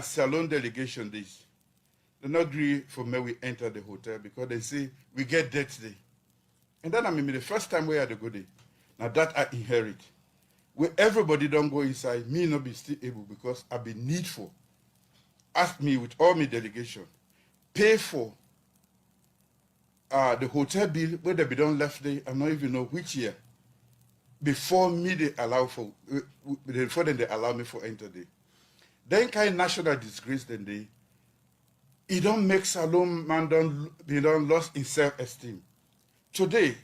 a Salon delegation this. They not agree for me we enter the hotel because they say we get debt today. And then I mean the first time we had a good day. Now that I inherit. Where everybody don't go inside, me not be still able because I be needful. Ask me with all my delegation, pay for the hotel bill where they be done left day, I don't even know which year. Before me they allow for before then they allow me for enter day. Then kind national disgrace then they it don't make Salon man don't lost in self-esteem. Today,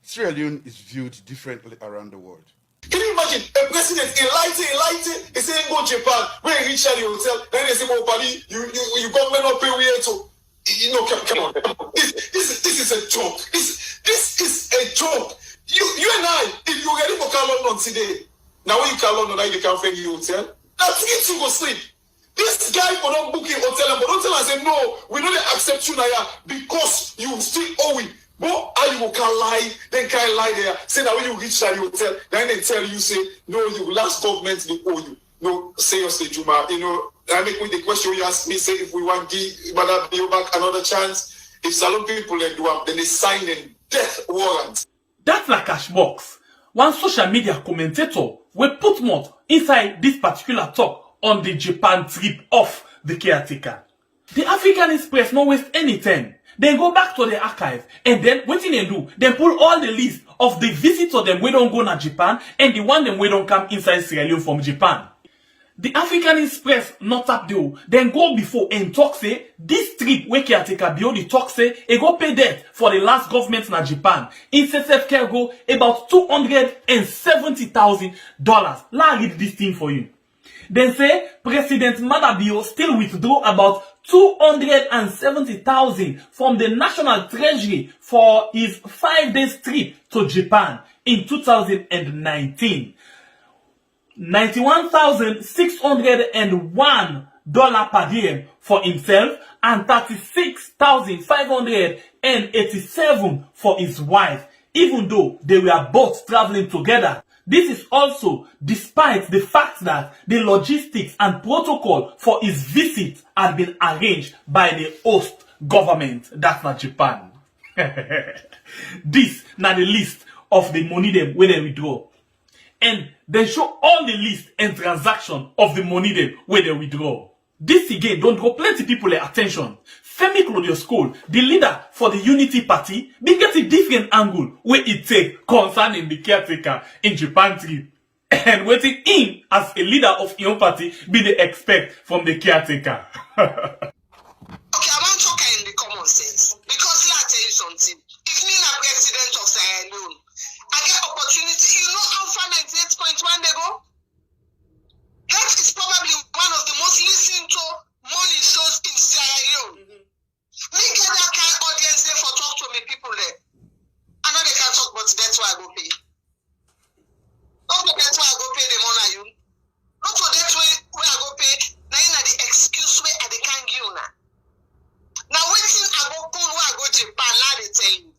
Sierra Leone is viewed differently around the world. Can you imagine a president enlightened, he saying go Japan, where he reach the hotel, then they say, well, buddy, you government not pay where to, you know, come on. This is a joke. This is a joke. You and I, if you ready for London today, now when you call London, now you can't find your hotel. That's it to go sleep. This guy for not booking hotel, but don't tell us, no, we don't accept you now because you still owe it. But you can lie, then can lie there. Say that when you reach that hotel, then they tell you, say, no, you last government they owe you. No, seriously, Juma, you know, I make with the question you ask me, say if we want to give Madam back another chance, if Salon people they do up, then they sign a death warrant. That's like cash box. One social media commentator will put more inside this particular talk on the Japan trip of the caretaker. The African Express not waste any time. They go back to the archive and then what they do? They pull all the list of the visitors them we don't go to Japan and the one them we don't come inside Sierra Leone from Japan. The African Express not up there. Then go before and talk say this trip where caretaker bio the talk say e go pay debt for the last government in Japan. In SSF care go about $270,000. Let me read this thing for you. Then say President Madabio still withdraw about $270,000 from the National Treasury for his 5-day trip to Japan in 2019. $91,601 per diem for himself and $36,587 for his wife, even though they were both traveling together. This is also despite the fact that the logistics and protocol for his visit had been arranged by the host government, that's not Japan. This now the list of the money them where they withdraw. And they show all the list and transaction of the money them where they withdraw. This again don't draw plenty people their attention. Femi Cole, the leader for the Unity Party, they get a different angle where it take concerning the caretaker in Japan trip. And waiting in as a leader of your party be the expect from the caretaker. Okay, I want to talk in the common sense. Because let me tell you something. If me a president of Sierra Leone, I get opportunity. You know how far 98.1 they go? That is probably one of the most listened to morning shows in Sierra Leone. Me get that kind of audience there for talk to me people there. I know they can talk, but that's why I go pay. Not that's why I go pay the money you. Not for that way where I go pay. Now you know the excuse where I can't give you now. Now waiting I go cool where I go Japan, let me tell you.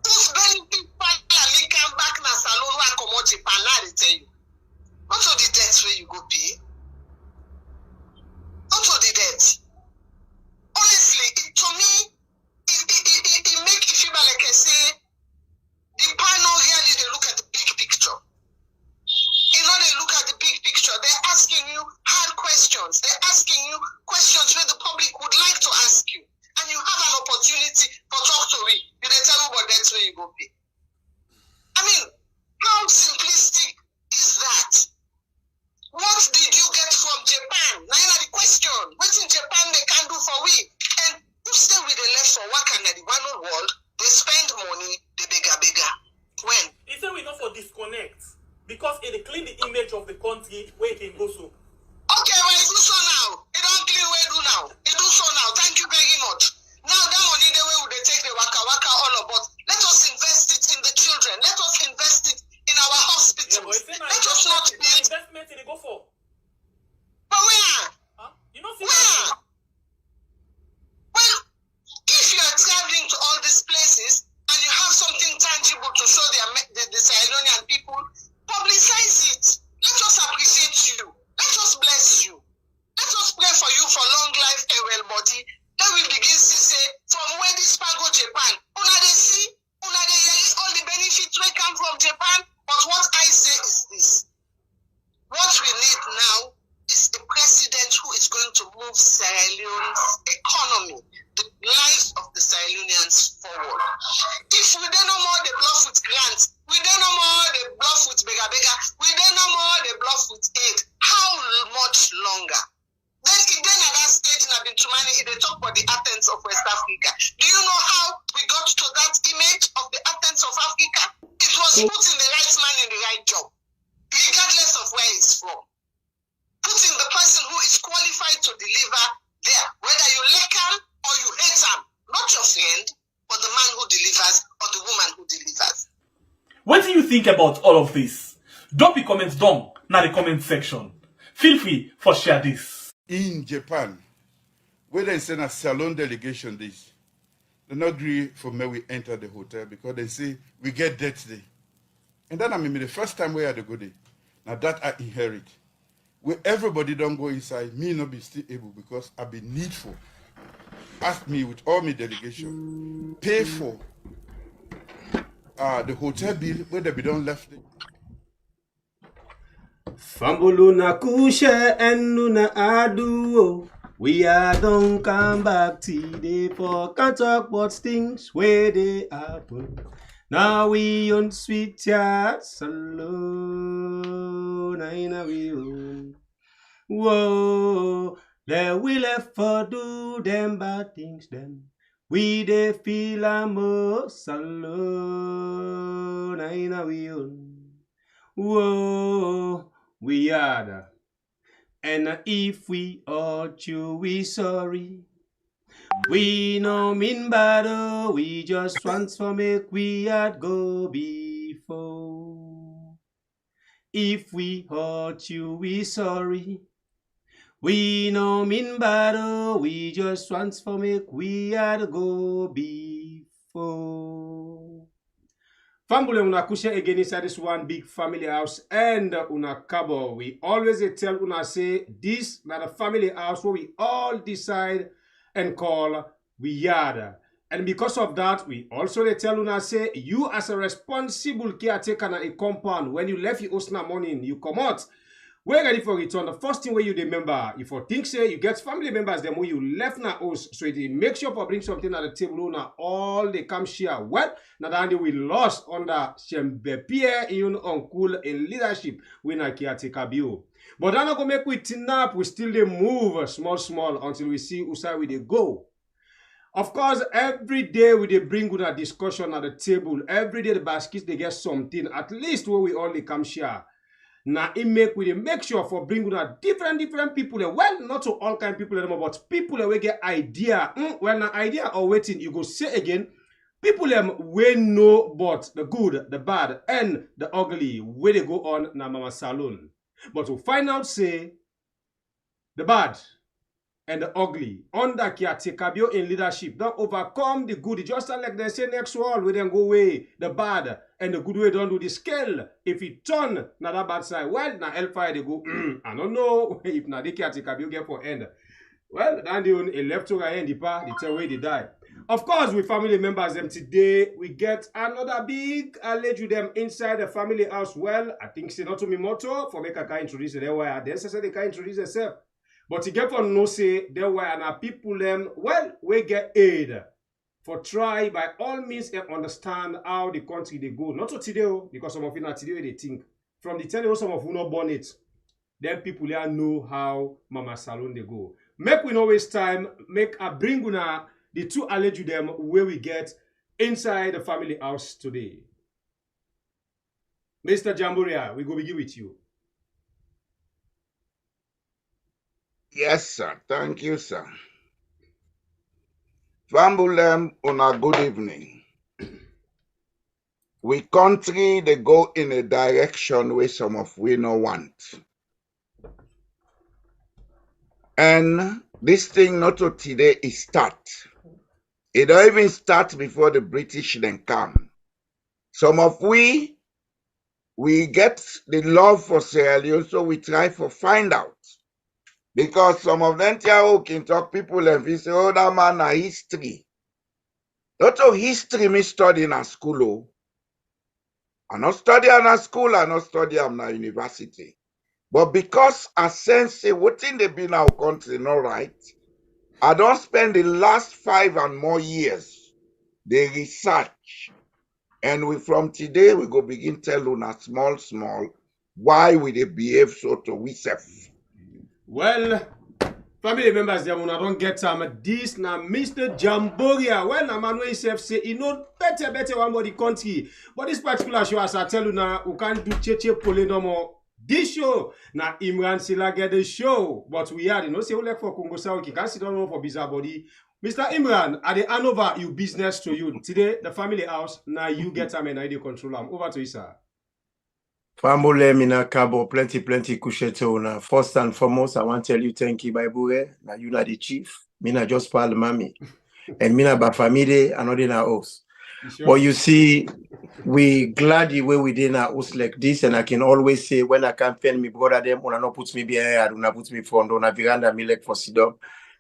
Who's benefit part and me come back na Salon where I come out Japan, let me tell you. Not for the debt where you go pay. Not for the debt. Honestly, to me, it make you feel like I say, the panel really they look at the big picture. You know, they look at the big picture. They're asking you hard questions. They're asking you questions where the public would like to ask you. And you have an opportunity for talk to me. You they tell me what that's where you go pay. I mean, how simplistic is that? What did you get from Japan? Now you know the question. What in Japan they can do for we? And you stay with the left for what can the one world? They spend money, they bigger. When? It's a we not for disconnect. Because it clean the image of the country where it can go so. Okay, well, it do so now. It don't clean where it do now. It do so now. Thank you very much. Now that money the way would they take the waka all about. Let us invest it in the children. Let us invest it in our hospitals. Yeah, let us not build. Investment they go for. But where? Huh? You know, where? Well, if you are traveling to all these places and you have something tangible to show the Sierra Leonean people, publicize it. Let us appreciate you. Let us bless you. well body. Then we begin to say, from where this man go Japan, una they see, una they hear all the benefits will come from Japan. But what I say is this. What we need now is a president who is going to move Sierra Leone's economy, the lives of the Sierra Leoneans forward. If we don't know more the bluff with grants, we don't know more the bluff with Bega Bega, we don't know more the bluff with aid, how much longer? Then at that stage in Abintumani, they talk about the Athens of West Africa. Do you know how we got to that image of the Athens of Africa? It was putting the right man in the right job, regardless of where he's from. Putting the person who is qualified to deliver there, whether you like him or you hate him, not your friend, but the man who delivers or the woman who delivers. What do you think about all of this? Drop your comments down in the comment section. Feel free for share this. In Japan, where they send a Salon delegation this, they not agree for me we enter the hotel because they say we get debt day. And then I mean the first time we had a good day. Now that I inherit. Where everybody don't go inside, me not be still able because I be needful. Ask me with all my delegation, pay for the hotel bill where they be done left it. Fambuluna kushe enuna aduo. We are don't come back today for can't talk about things where they happen. Now we on sweet chat salon. Now we on. Whoa, there we left for do them bad things then. We they feel a most alone. Now we on. Whoa, we are the. And if we hurt you, we sorry. We no mean bad, oh, we just want to make we had go before. If we hurt you, we sorry. We no mean bad, oh, we just want to make we had go before. Family una kushe again inside this one big family house and una cabo. We always tell una say this na the family house where we all decide and call we yard. And because of that, we also tell una say you as a responsible caretaker na a compound when you left your house na morning, you come out. We're ready for return. The first thing where you remember, if you think say you get family members them where you left na house, so they make sure to bring something at the table na all they come share. Well, now that we lost under Shembe Pierre in uncle in leadership we na caretaker bio. But that not gonna make we tin up, we still they move small until we see usai we they go. Of course, every day we they bring with a discussion at the table. Every day the baskets they get something, at least where we all they come share. Now it make sure for bringing out different people. Well, not to all kind of people anymore, but people that we get idea. Well, now idea or waiting, you go say again. People we know but the good, the bad, and the ugly where they go on na mama salon. But to find out say the bad and the ugly under caretaker in leadership don't overcome the good. Just like they say next wall, we then go away the bad and the good way don't do the scale. If it turn na that bad side, well, na hellfire they go. I don't know if na the caretaker get for end. Well, then they on a left to right end the part, the tell way they die. Of course, with family members them today, we get another big allege with them inside the family house. Well, I think say not to me motto for make a can introduce their way. Then say they can introduce themselves. But to get for no say, there were and people them, well, we get aid for try by all means and understand how the country they go. Not to today, because some of you not today they think. From the time some of you not born it, then people there know how Mama Salon they go. Make we no waste time, make a bring una the two allege them where we get inside the family house today. Mr. Jamboria, we go begin with you. Yes, sir. Thank you, sir. Fambulem, on a good evening. We country, they go in a direction where some of we no want. And this thing not to today is start. It don't even start before the British then come. Some of we get the love for Sierra Leone, so we try for find out. Because some of them who can talk people and we say, oh, that man a history. Not of history me study in a school. Oh. I not study in a school, I not study in a university. But because I sense what in the be in our country, not right, I don't spend the last 5 and more years, the research. And we from today, we go begin tell una small, why we they behave so to we self. Well, family members, them una don't get this na Mr. Jamboria. Well, na man wey self say he know better one body country. But this particular show, as I tell you now, we can't do cheche pole no more. This show, na Imran Silla get the show. But we are, you know, say we like for Congo South, you can't sit down for bizarre body. Mr. Imran, I dey hand over your business to you. Today, the family house, now you get them and I dey control them. Over to you, sir. Fambole mina kabo plenty kusheto na. First and foremost, I want to tell you thank you, Baibure. Na you na the chief. Mina just pal mami. And mina ba family another na us. Sure. But you see, we glad the way we did na us like this, and I can always say when I can't find me brother them, una no put me behind, una put me front, una veranda me like for sidom.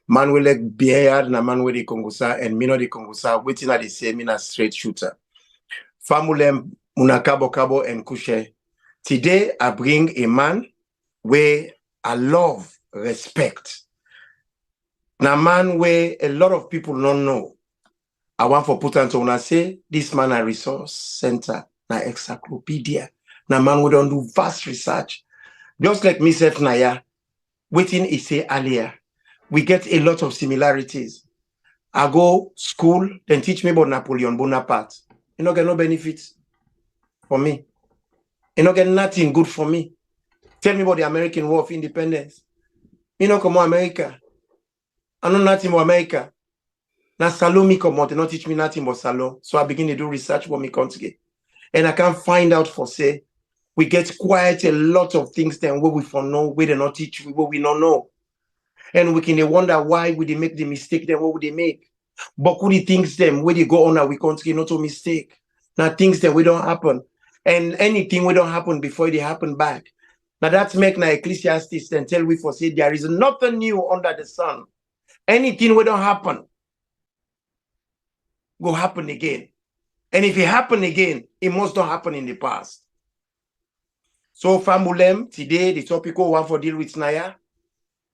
Man will like behind na man with the Kongosa and me no the Kongosa, waiting at the same mina straight shooter. Famulem una kabo and kushe. Today, I bring a man where I love, respect. Now, man where a lot of people don't know. I want for put on to say, this man a resource center, na encyclopedia. Now, man we don't do vast research. Just like myself, Naya, waiting is say earlier, we get a lot of similarities. I go school, then teach me about Napoleon Bonaparte. You know, get no benefits for me. You know, get nothing good for me. Tell me about the American War of Independence. You know, come on, America. I know nothing about America. Now, Salon me come out, they not teach me nothing about Salon. So I begin to do research for me country. And I can find out for say, we get quite a lot of things then where we for know, where they not teach, where we don't know. And we can wonder why would they make the mistake then, what would they make? But could the things them, where they go on our country, not a mistake. Now, things that we don't happen. And anything will don't happen before they happen back. Now that's make na Ecclesiastes and tell we for say there is nothing new under the sun. Anything will don't happen, will happen again. And if it happen again, it must not happen in the past. So Famulem, today the topic we want for deal with Naya.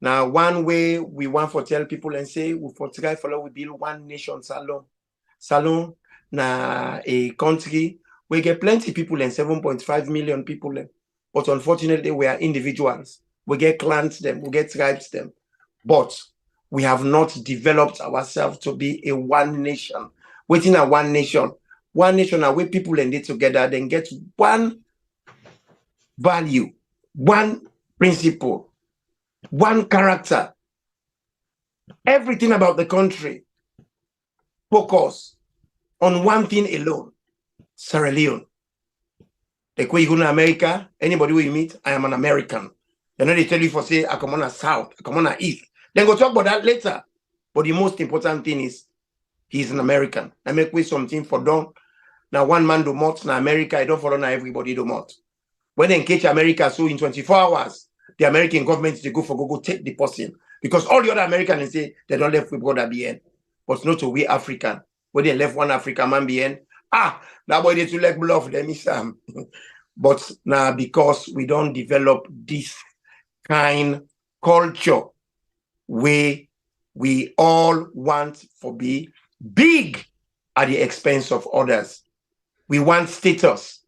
Now one way we want for tell people and say we for try follow we build one nation Salon. Salon na a country. We get plenty people and 7.5 million people. But unfortunately, we are individuals. We get clans them, we get tribes them. But we have not developed ourselves to be a one nation. Within a one nation are where people and they together, then get one value, one principle, one character. Everything about the country focus on one thing alone. Sierra Leone. Like when you go to America, anybody who you meet, I am an American. You know, they tell you for say, I come on a South, I come on a East. Then go talk about that later. But the most important thing is, he's an American. I make way something for them. Now, one man do not, now America, I don't follow now everybody do not. When they catch America, so in 24 hours, the American government, they go take the person. Because all the other Americans, they say, they don't left with brother BN. But not to we African. When they left one African man BN, that boy they to like bluff them is but now because we don't develop this kind culture where we all want to be big at the expense of others. We want status,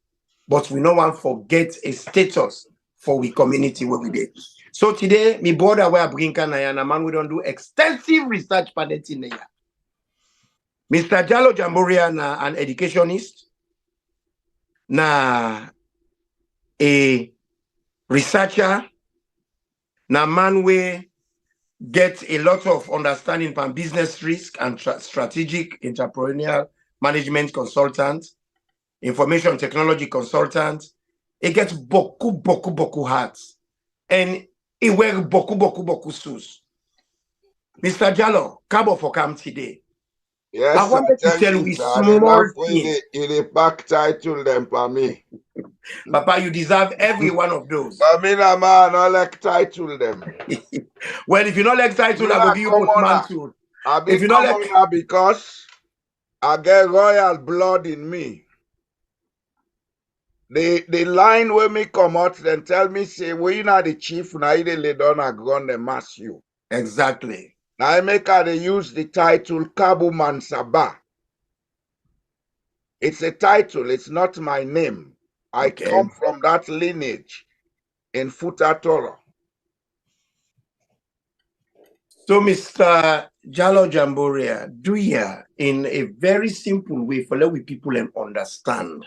but we don't want to forget a status for we community where we did. So today, me brother where I bring Kanaya, man, we don't do extensive research for that in here. Mr. Jallo Jamboria na an educationist, na a researcher, na man we get a lot of understanding from business risk and strategic entrepreneurial management consultant, information technology consultant. It gets boku hats, and it wear boku sus. Mr. Jallo, cabo for come today. Yes, I wanted to tell tell you, we sir, they laugh small when thing. they back title them for me. Papa, you deserve every one of those. But me na man, I like title them. Well, if you not like title, Me I na go give you postman commoner. too. I If be you not like, commoner because I get royal blood in me. The line where me come out, then tell me, say, we not the chief, now you dey lay down a ground and mass you. exactly. Now I make her they use the title Kabu Mansaba. It's a title, it's not my name. I Okay. come from that lineage in Futa Toro. So, Mr. Jallo Jamboria, do ya in a very simple way for let we people and understand.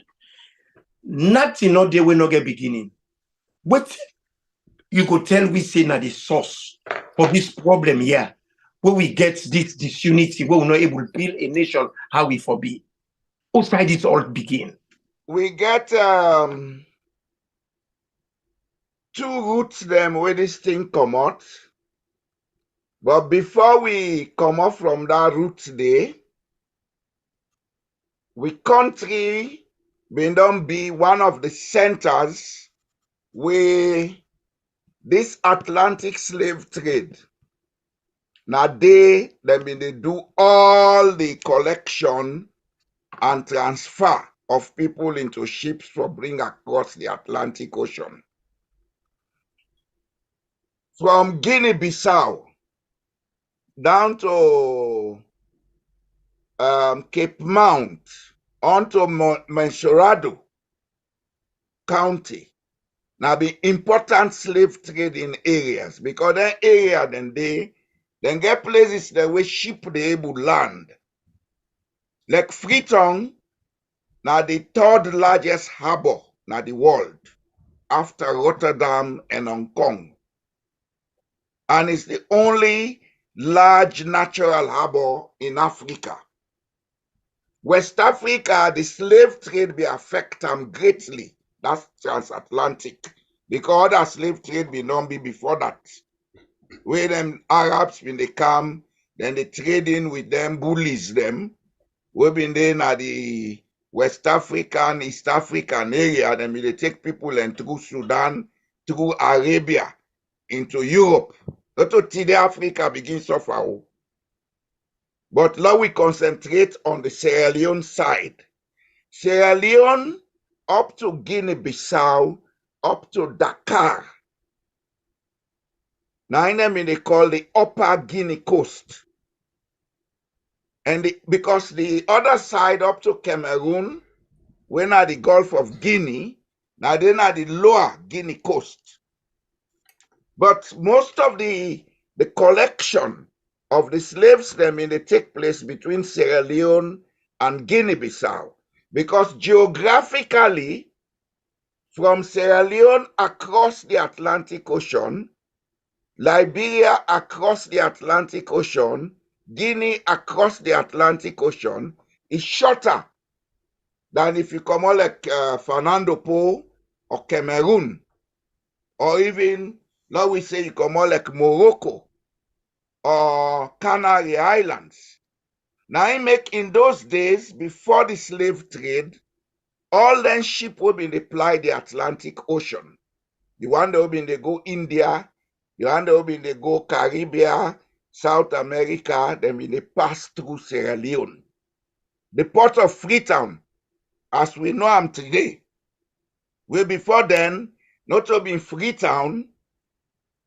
Nothing not there we not get beginning. But you could tell we say na the source for this problem here, where we get this disunity, where we're not able to build a nation how we forbid. Outside it all begin. We get two roots them where this thing come out. But before we come up from that root there, we country been don't be one of the centers where this Atlantic slave trade. Now they been they do all the collection and transfer of people into ships for bring across the Atlantic Ocean. From Guinea-Bissau down to Cape Mount, onto Mensurado County. Now be important slave trade in areas because that area then get places that where ship they able land. Like Freetown, now the third largest harbor in the world after Rotterdam and Hong Kong. And it's the only large natural harbor in Africa. West Africa, the slave trade be affect them greatly. That's transatlantic. Because other slave trade be not be before that. Where them Arabs when they come, then they trade in with them, bullies them. We been there at the West African, East African area, then they take people and through Sudan, through Arabia, into Europe. Not to Africa begin suffer. But now we concentrate on the Sierra Leone side. Sierra Leone up to Guinea-Bissau, up to Dakar. Now in them they call the Upper Guinea Coast. And because the other side up to Cameroon, when at the Gulf of Guinea, now then at the Lower Guinea Coast. But most of the collection of the slaves they take place between Sierra Leone and Guinea-Bissau. Because geographically, from Sierra Leone across the Atlantic Ocean, Liberia across the Atlantic Ocean, Guinea across the Atlantic Ocean is shorter than if you come on like Fernando Po or Cameroon, or even, now we say you come on like Morocco or Canary Islands. Now I make in those days, before the slave trade, all them ship will be applied the Atlantic Ocean. The one that will be they go India, the one that will be they go Caribbean, South America, then they pass through Sierra Leone. The port of Freetown, as we know them today, will before then not to be in Freetown,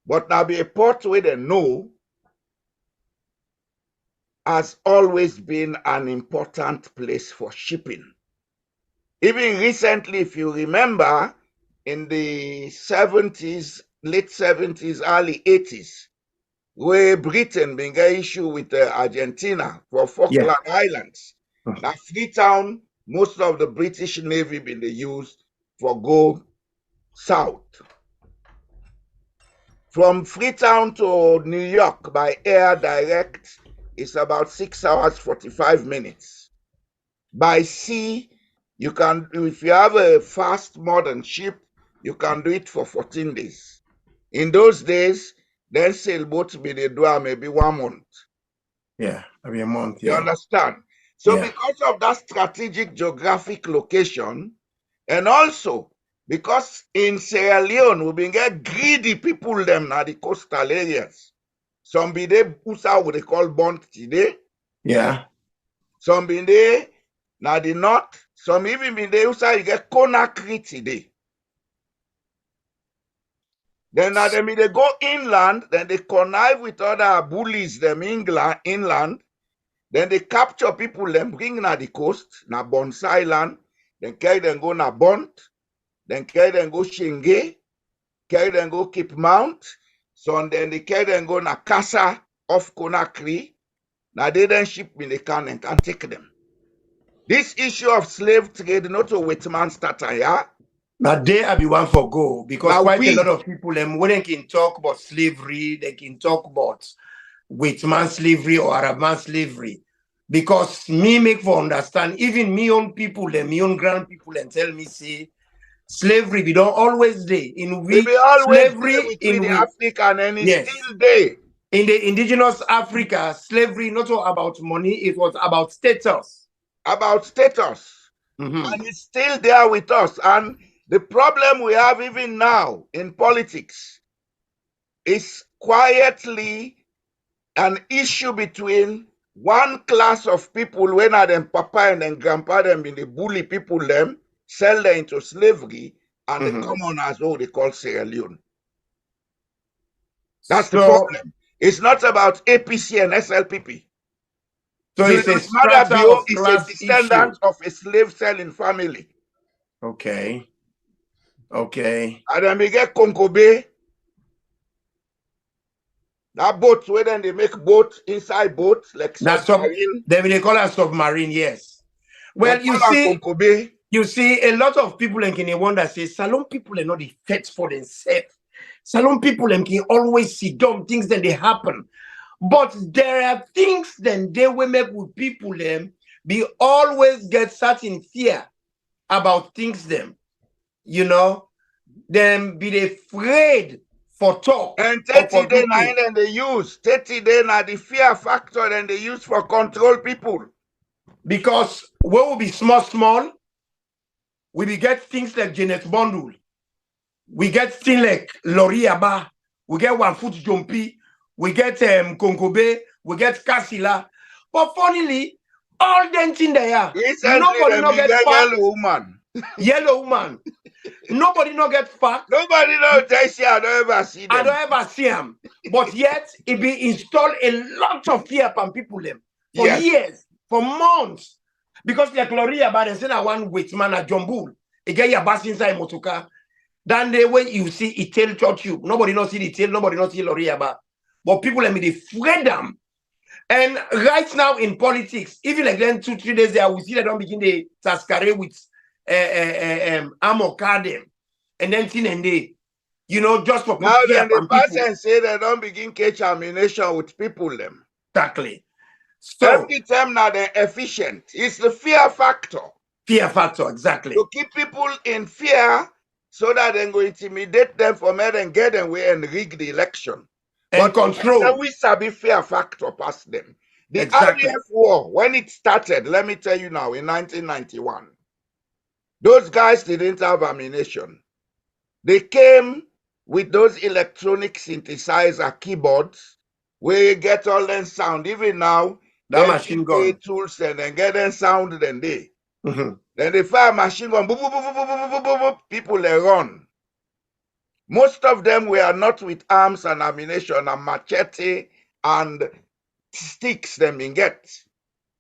but now be a port where they know has always been an important place for shipping. Even recently, if you remember, in the 70s, late 70s, early 80s, where Britain began get issue with Argentina for Falkland Islands. Now Freetown, most of the British Navy been they used for go south. From Freetown to New York by air direct is about 6 hours 45 minutes. By sea, you can, if you have a fast modern ship, you can do it for 14 days. In those days, then sailboats be they do maybe 1 month. Yeah, maybe a month. You Yeah. understand? So Yeah. because of that strategic geographic location, and also because in Sierra Leone, we been get greedy people them na the coastal areas. Some be there, what they call Bont today. Yeah. Some be there, na the north. Some even be there, you get Conakry today. Then now they go inland, then they connive with other bullies them inland. Then they capture people, then bring na the coast, na Bons Island, then carry them go na Bont, then carry them go Shenge, carry them go Cape Mount, so then they carry them go na Casa off Conakry. Now they then ship me, they can take them. This issue of slave trade, not a wet man starter, yeah? Now they I be one for go because Now quite a we, lot of people when they can talk about slavery, they can talk about white man slavery or Arab man slavery. Because me make for understand, even me own people and me own grand people and tell me say slavery we don't always day in we we be always there slavery with we in the we African and it's yes still there. in the indigenous Africa slavery not all about money, it was about status. About status. Mhm. And it's still there with us. And the problem we have even now in politics is quietly an issue between one class of people when are them papa and then grandpa them in the bully people them, sell them into slavery, and the commoners who they call Sierra Leone. That's the So problem. It's not about APC and SLPP. so it's a Julius strata Maada of is a class issue. descendant of a slave selling family. Okay. Okay. And then we get Konkobe. That boat where then they make boat inside boat like That's submarine. they call us submarine, yes. They Well, call them Konkobe. you see, a lot of people in Kenya wonder say Salon people are not the fit for themselves. Salon people can always see dumb things that they happen. But there are things that they will make with people them be always get certain fear about things them. You know, them be afraid for talk And or 30 for days do now things. then they use. 30 days now the fear factor then they use for control people. Because we will be small, we will get things like Janet Bundle. We get things like Loriaba. We get One Foot Jumpy. We get Konkobe. We get Kasila. But funnily, all them things they are. Recently Nobody then no we get get fact. yellow woman. Yellow woman. Nobody no get fact. Nobody knows Jesse, I don't ever see I them. don't ever see them. But yet, it be installed a lot of fear upon people them for Yes. years, for months. Because like Loriaba, they say that one wait man at Jombul. It get your bus inside Motoka. Then the way you see it tell church you. Nobody not see the tail, nobody not see Loriaba. But people let me they freedom. And right now in politics, even like then 2-3 days there, we see they don't begin the tascare with armor card them. And then thing and they, you know, just for Now put fear then the upon people. person say they don't begin catch ammunition with people them. Exactly. So Every time now they're efficient. It's the fear factor. fear factor, exactly. To keep people in fear so that they go intimidate them from there and get them away and rig the election. And But control. we sabi fear factor past them. The Exactly. RDF war, when it started, let me tell you now, in 1991, those guys didn't have ammunition. They came with those electronic synthesizer keyboards where you get all them sound. Even now, That they machine gun. tools and then get them sound then they. Mm-hmm. Then they fire machine gun, boop, boop, boop, boop, boop, boop, boop, boop, people they run. Most of them were not with arms and ammunition and machete and sticks them in get.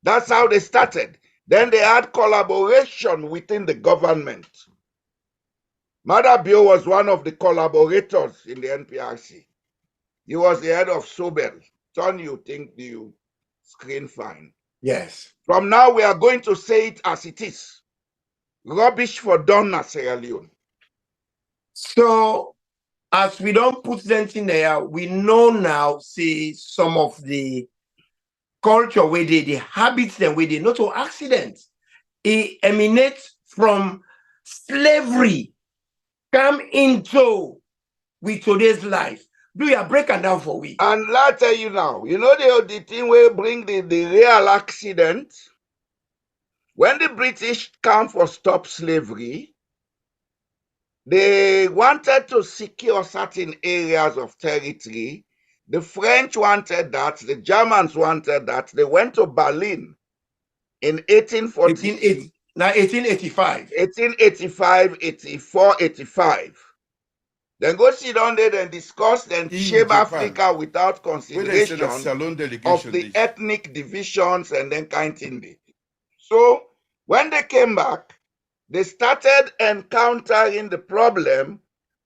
That's how they started. Then they had collaboration within the government. Madabio was one of the collaborators in the NPRC. He was the head of Sobel. Turn you think you screen fine. Yes. From now, we are going to say it as it is. Rubbish for Donna Sierra Leone. So as we don't put them in there, we know now, see some of the culture where the habits them where they not to accidents. It emanates from slavery, come into with today's life. Do you break it down for we? And I'll tell you now, you know the thing where bring the real accident? when the British come for stop slavery, they wanted to secure certain areas of territory. The French wanted that, the Germans wanted that. They went to Berlin in 1843. 1885. 1885, 84, 85. Then go sit down there and discuss and shape Japan, Africa without where they said that consideration Salon of delegation the this. ethnic divisions and then kind of thing. So when they came back, they started encountering the problem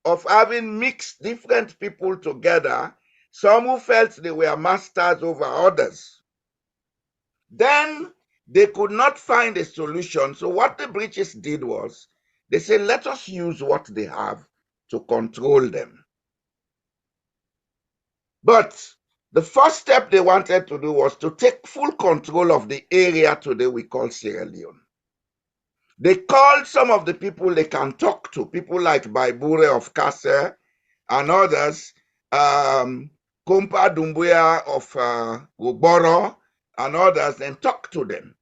of having mixed different people together, some who felt they were masters over others. Then they could not find a solution. So what the British did was, they said, let us use what they have to control them. But the first step they wanted to do was to take full control of the area today we call Sierra Leone. They called some of the people they can talk to, people like Baibure of Kase and others, Kompa Dumbuya of Goboro and others, and talk to them.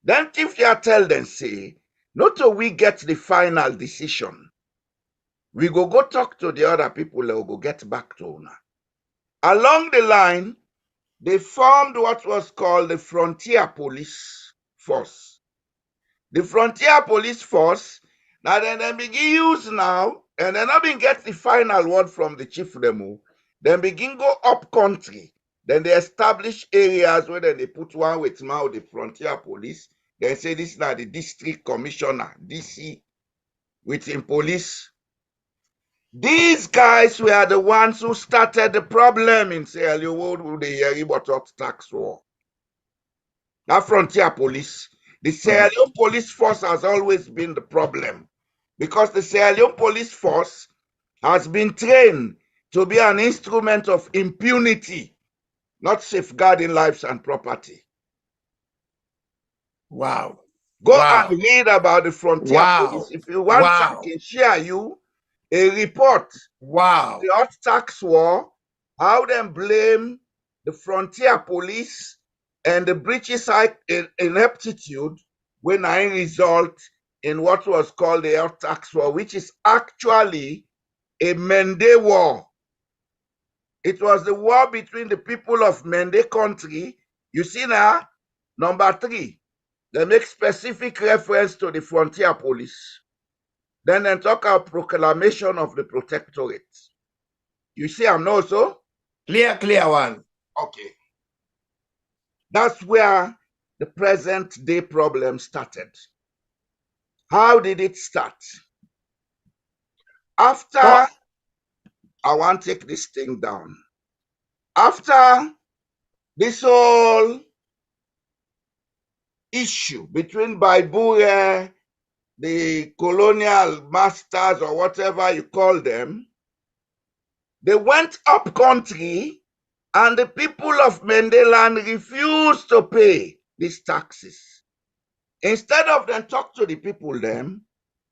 Then Tifia tell them, say, not till we get the final decision, we go talk to the other people, they will go get back to Una. Along the line, they formed what was called the Frontier Police Force. The Frontier Police Force, now then they begin use now, and then I been get the final word from the chief demo. Then begin go up country. Then they establish areas where then they put one with now the Frontier Police. They say this is now the District Commissioner, DC, within police. These guys were the ones who started the problem in Sierra Leone with the Yeribotot tax war. That Frontier Police, the Sierra Leone Police Force has always been the problem, because the Sierra Leone Police Force has been trained to be an instrument of impunity, not safeguarding lives and property. Wow. Go Wow. and read about the Frontier Wow. Police. If you want, I Wow. can share you a report. Wow. The hot tax war, how them blame the Frontier Police and the British ineptitude when I result in what was called the hot tax war, which is actually a Mende war. It was the war between the people of Mende country. You see now, number 3, they make specific reference to the Frontier Police. Then they talk about proclamation of the protectorate. You see, I'm not so? Clear one. Okay. That's where the present day problem started. How did it start? After, I want to take this thing down. After this whole issue between Baibure, the colonial masters or whatever you call them, they went up country and the people of Mendeland refused to pay these taxes. Instead of them talk to the people them,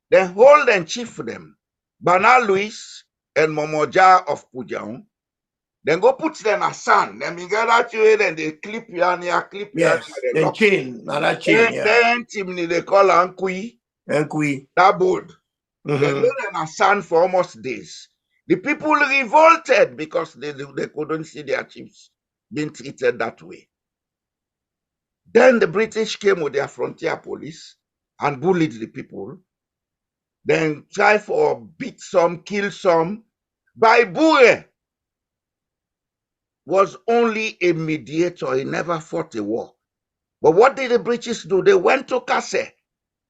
they hold and chief them, Bana Louis and Momoja of Pujao. Then go put them a sand. Then we get out you and they clip you and clip you Yes. and they Then lock. chain. Another chain. Yeah. Then Timni they call Ankui, Enkui. that board. They lay them a sand for almost days. The people revolted because they couldn't see their chiefs being treated that way. Then the British came with their Frontier Police and bullied the people. Then try for beat some, kill some. Baibure was only a mediator. He never fought a war. But what did the British do? They went to Kase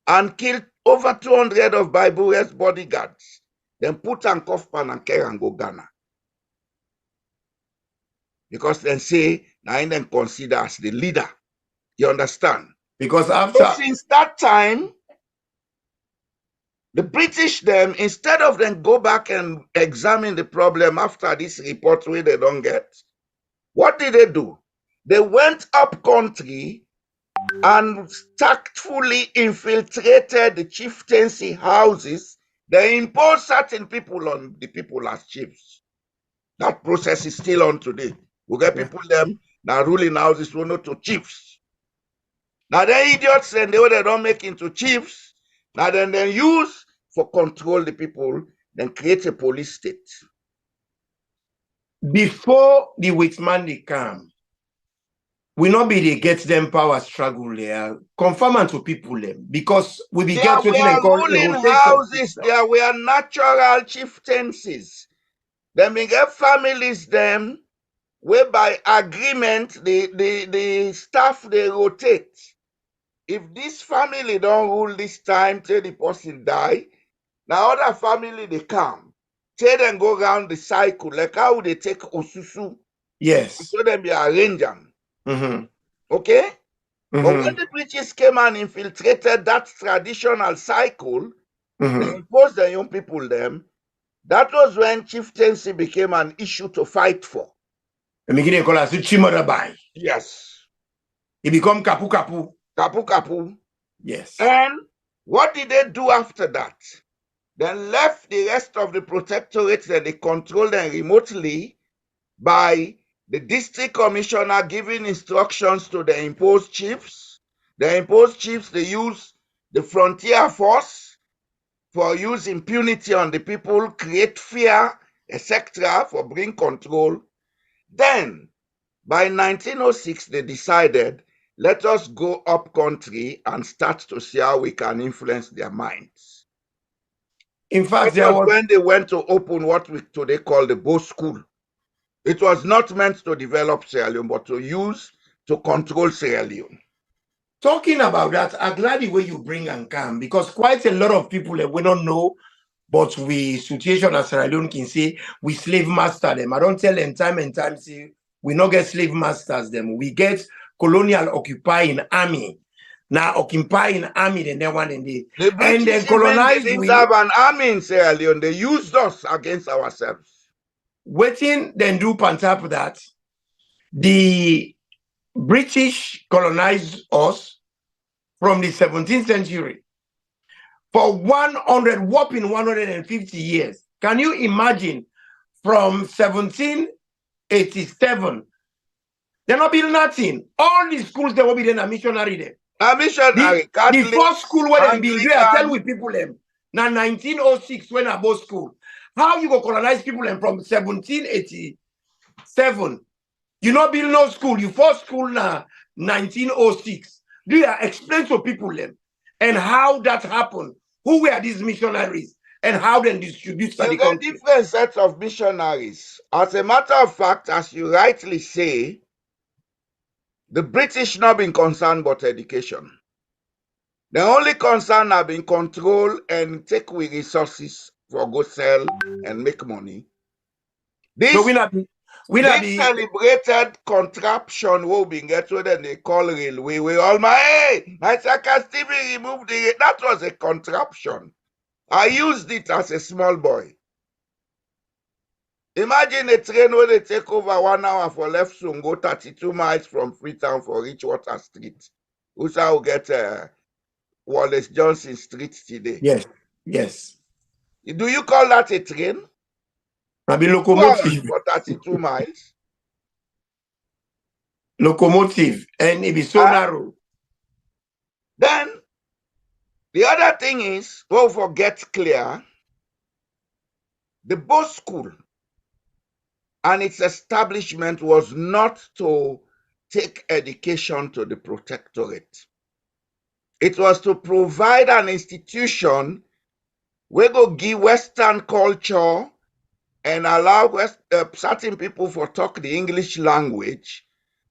and killed over 200 of Baibure's bodyguards. Then put on Kofpan and carry and go Ghana. Because then say, now then consider as the leader. You understand? Because after... So since that time, the British them, instead of them go back and examine the problem after this report where they don't get, what did they do? They went up country and tactfully infiltrated the chieftaincy houses. They imposed certain people on the people as chiefs. That process is still on today. We get people them now ruling houses will not to chiefs. Now the idiots and they don't make into chiefs. Now then they use for control the people, then create a police state. Before the Whitman they come, we not be they get them power struggle there. Confirm to people them because we be There get what they were call a ruling rotation houses, system. there were natural chieftaincies. Then we get families them where by agreement the staff they rotate. If this family don't rule this time till the person die, now other family they come. Till them go round the cycle, like how they take Osusu, Yes. so them be arrange them. Mm-hmm. Okay? But when Mm-hmm. the British came and infiltrated that traditional cycle, they Mm-hmm. imposed the young people them. That was when chieftaincy became an issue to fight for. And we call us Chimorabai. Yes. He become Kapu Kapu. Kapu Kapu. Yes. And what did they do after that? They left the rest of the protectorates that they controlled them remotely by the district commissioner giving instructions to the imposed chiefs. The imposed chiefs, they use the frontier force for use impunity on the people, create fear, etc., for bring control. Then, by 1906, they decided, let us go up country and start to see how we can influence their minds. In fact, That there was was when they went to open what we today call the Bow School. It was not meant to develop Sierra Leone, but to use to control Sierra Leone. talking about that. I'm glad the way you bring and come because quite a lot of people that we don't know, but we situation as Sierra Leone can say we slave master them. I don't tell them time and time say we not get slave masters them. We get colonial occupying army. Now occupying army then they want and they The and British then even colonize didn't we have an army in Sierra Leone. They used us against ourselves. waiting then do on top of that. The British colonized us from the 17th century for 100 whopping 150 years. Can you imagine from 1787? They're not building nothing. All the schools they will be then a missionary there. A missionary, The Catholic, first school where they build, I tell Anglican. with people them. Now 1906 when I bought school. How you go colonize people them from 1787? You not build no school. You first school now 1906. Do you explain to people them and how that happened? Who were these missionaries and how they distribute to You the get country? different sets of missionaries. As a matter of fact, as you rightly say, the British not been concerned about education. The only concern have been control and take with resources for go sell and make money. So This celebrated contraption will be get what they call railway. We all my Stevie removed that was a contraption. I used it as a small boy. Imagine a train where they take over 1 hour for left soon, go 32 miles from Freetown for Richwater Street. Who's will get Wallace Johnson Street today. yes, yes. Do you call that a train? Maybe 2 hours locomotive. for 32 miles. Locomotive. And it be so narrow. Then the other thing is, don't forget clear, the Bow School and its establishment was not to take education to the protectorate. It was to provide an institution where go give Western culture and allow certain people for talk the English language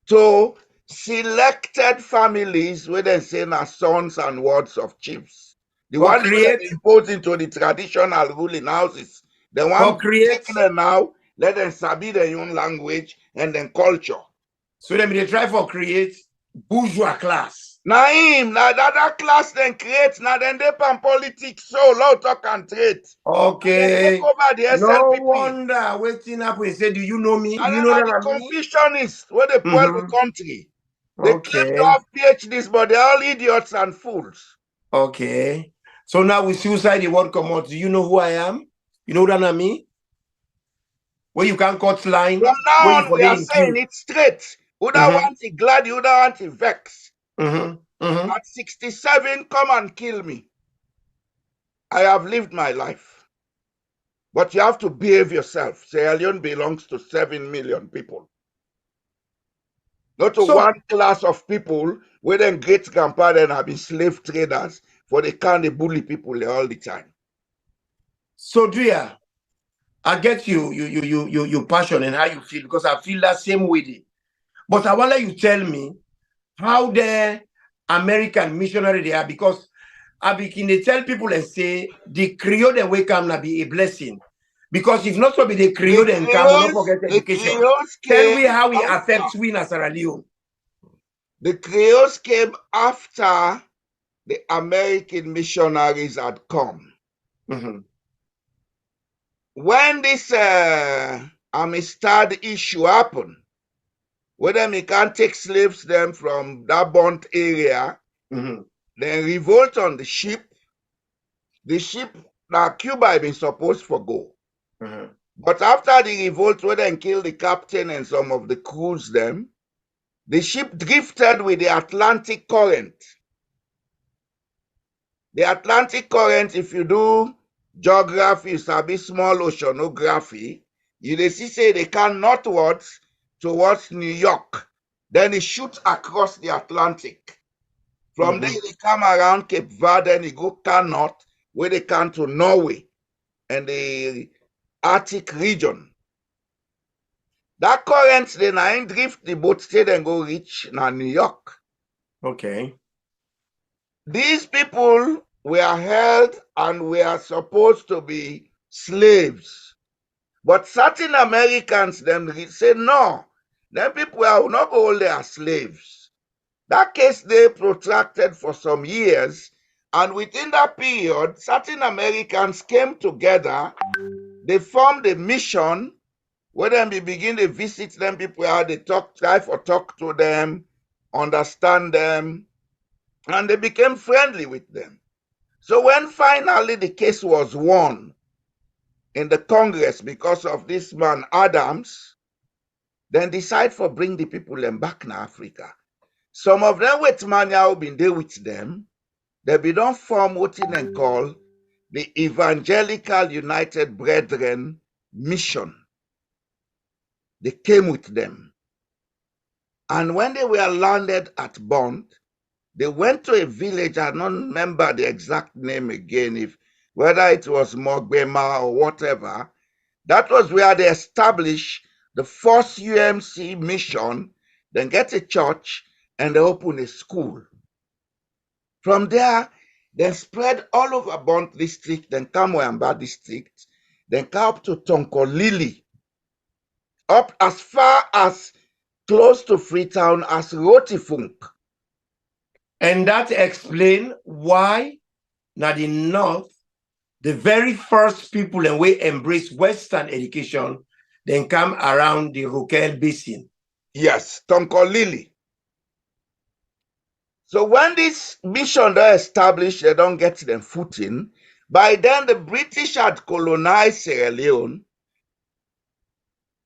to selected families where they say na sons and wards of chiefs. The For one where create, they impose into the traditional ruling houses. The one for create. take them now, let them sabi their own language and then culture. So they try for create bourgeois class. Now that class then create, now then they pan politics, so law talk and trade. Okay. Take over the No SLPP. wonder waiting up and say, do you know me? Do And you then know are that the I'm me? Confucianists where they spoil the country. They claim to Okay. have PhDs, but they're all idiots and fools. Okay. So now with suicide, the word come out. Do you know who I am? You know that I'm me? Where you can cut line. From now Where you on, for we the are saying queue. it straight. Who that want it glad, who that want it vex. At 67, come and kill me. I have lived my life. But you have to behave yourself. Sierra Leone belongs to 7 million people. Not to So- one class of people where then great grandpa then have been slave traders for they can't bully people all the time. So Drea, I get you passion and how you feel, because I feel that same way. But I want to let you tell me how the American missionary they are, because I begin to tell people and say the Creole they wake come na be a blessing. Because if not so be the Creole and come, will not forget education. Tell me how it affects we in Sierra Leone. The Creoles came after the American missionaries had come. When this Amistad issue happened, whether we can't take slaves them from that burnt area, then revolt on the ship. The ship, now Cuba had been supposed for go. But after the revolt, where they killed the captain and some of the crews them, the ship drifted with the Atlantic current. The Atlantic current, if you do geography, you sabi small oceanography, you see say they come northwards towards New York. Then it shoots across the Atlantic. From there, they come around Cape Verde, then they go north, where they come to Norway and the Arctic region. That current, then I drift the boat stay and go reach New York. Okay. These people were held and were supposed to be slaves. But certain Americans then say no, them people will not go hold their slaves. That case they protracted for some years, and within that period, certain Americans came together, they formed a mission where then we begin to visit them people, how they try to talk to them, understand them, and they became friendly with them. So when finally the case was won in the Congress because of this man Adams, then decide for bring the people them back in Africa. Some of them with mania who been there with them, they be don't form what they call the Evangelical United Brethren Mission. They came with them. And when they were landed at Bond, they went to a village, I don't remember the exact name again, if whether it was Mogbema or whatever. That was where they established the first UMC mission, then get a church, and they open a school. From there, they spread all over Bond district, then Kamoyamba district, then come up to Tonkolili, up as far as close to Freetown as Rotifunk. And that explains why now the North, the very first people and we embrace Western education, then come around the Rokel Basin. Yes, Tonkolili. So when this mission they established, they don't get them footing. By then, the British had colonized Sierra Leone.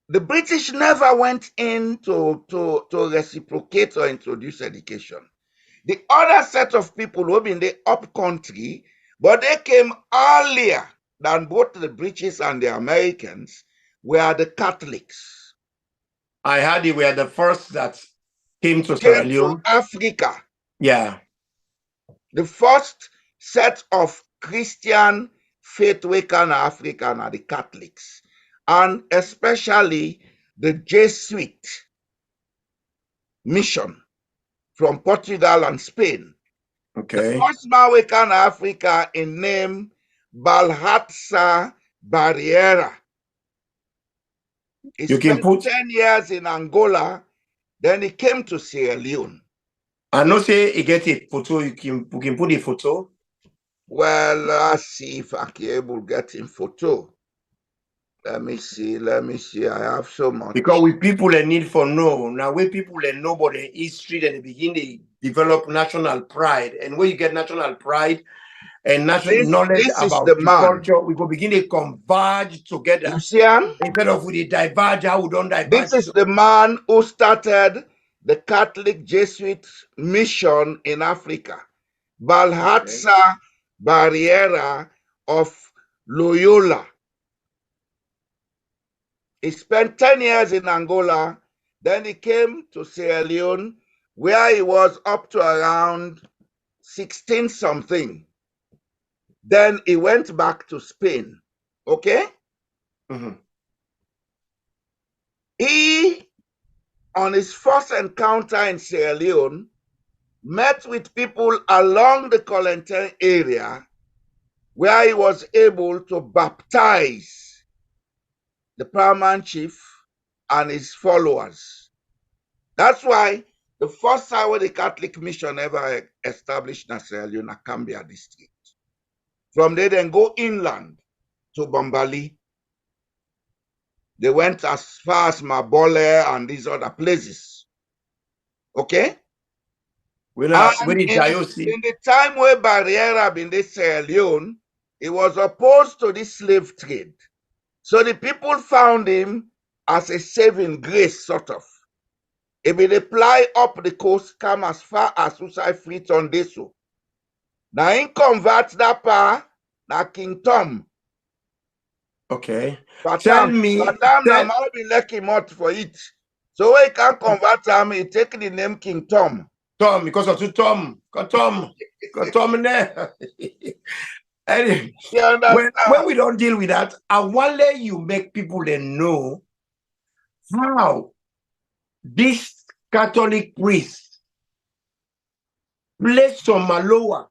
The British never went in to reciprocate or introduce education. The other set of people who been in the up country, but they came earlier than both the British and the Americans, were the Catholics. I heard they were the first that came to Sierra Leone. To Africa. Yeah. The first set of Christian faith waken African are the Catholics, and especially the Jesuit mission from Portugal and Spain. Okay. The first man waken Africa in name Balhatsa Barriera. He spent 10 years in Angola, then he came to Sierra Leone. I know say he get a photo, you can put a photo. Well, let's see if I can able to get him photo. Let me see. I have so much. Because we people a need for know. Now we people know about the history, then they begin to develop national pride. And when you get national pride and national knowledge about the culture, we will begin to converge together. You see him? Instead of we diverge, how we don't diverge. This is the man who started the Catholic Jesuit mission in Africa, Balthazar Barriera of Loyola. He spent 10 years in Angola, then he came to Sierra Leone, where he was up to around 16 something. Then he went back to Spain. Okay? He, on his first encounter in Sierra Leone, met with people along the Colonial area where he was able to baptize the paramount chief and his followers. That's why the first time where the Catholic mission ever established in Sierra Leone, Cambia district. From there, then go inland to Bambali. They went as far as Mabole and these other places. Okay? In the time where Barriera been in Sierra Leone, he was opposed to the slave trade. So the people found him as a saving grace, sort of. He will apply up the coast, come as far as Usai Freeton Deso. Now, he convert that power, now King Tom. Okay. Tell me. Now, might be lucky much for it. So when he can convert him, he take the name King Tom. Tom, because of two Tom. Got Tom in there. Anyway, when we don't deal with that, I want to let you make people then know how this Catholic priest placed some Maloa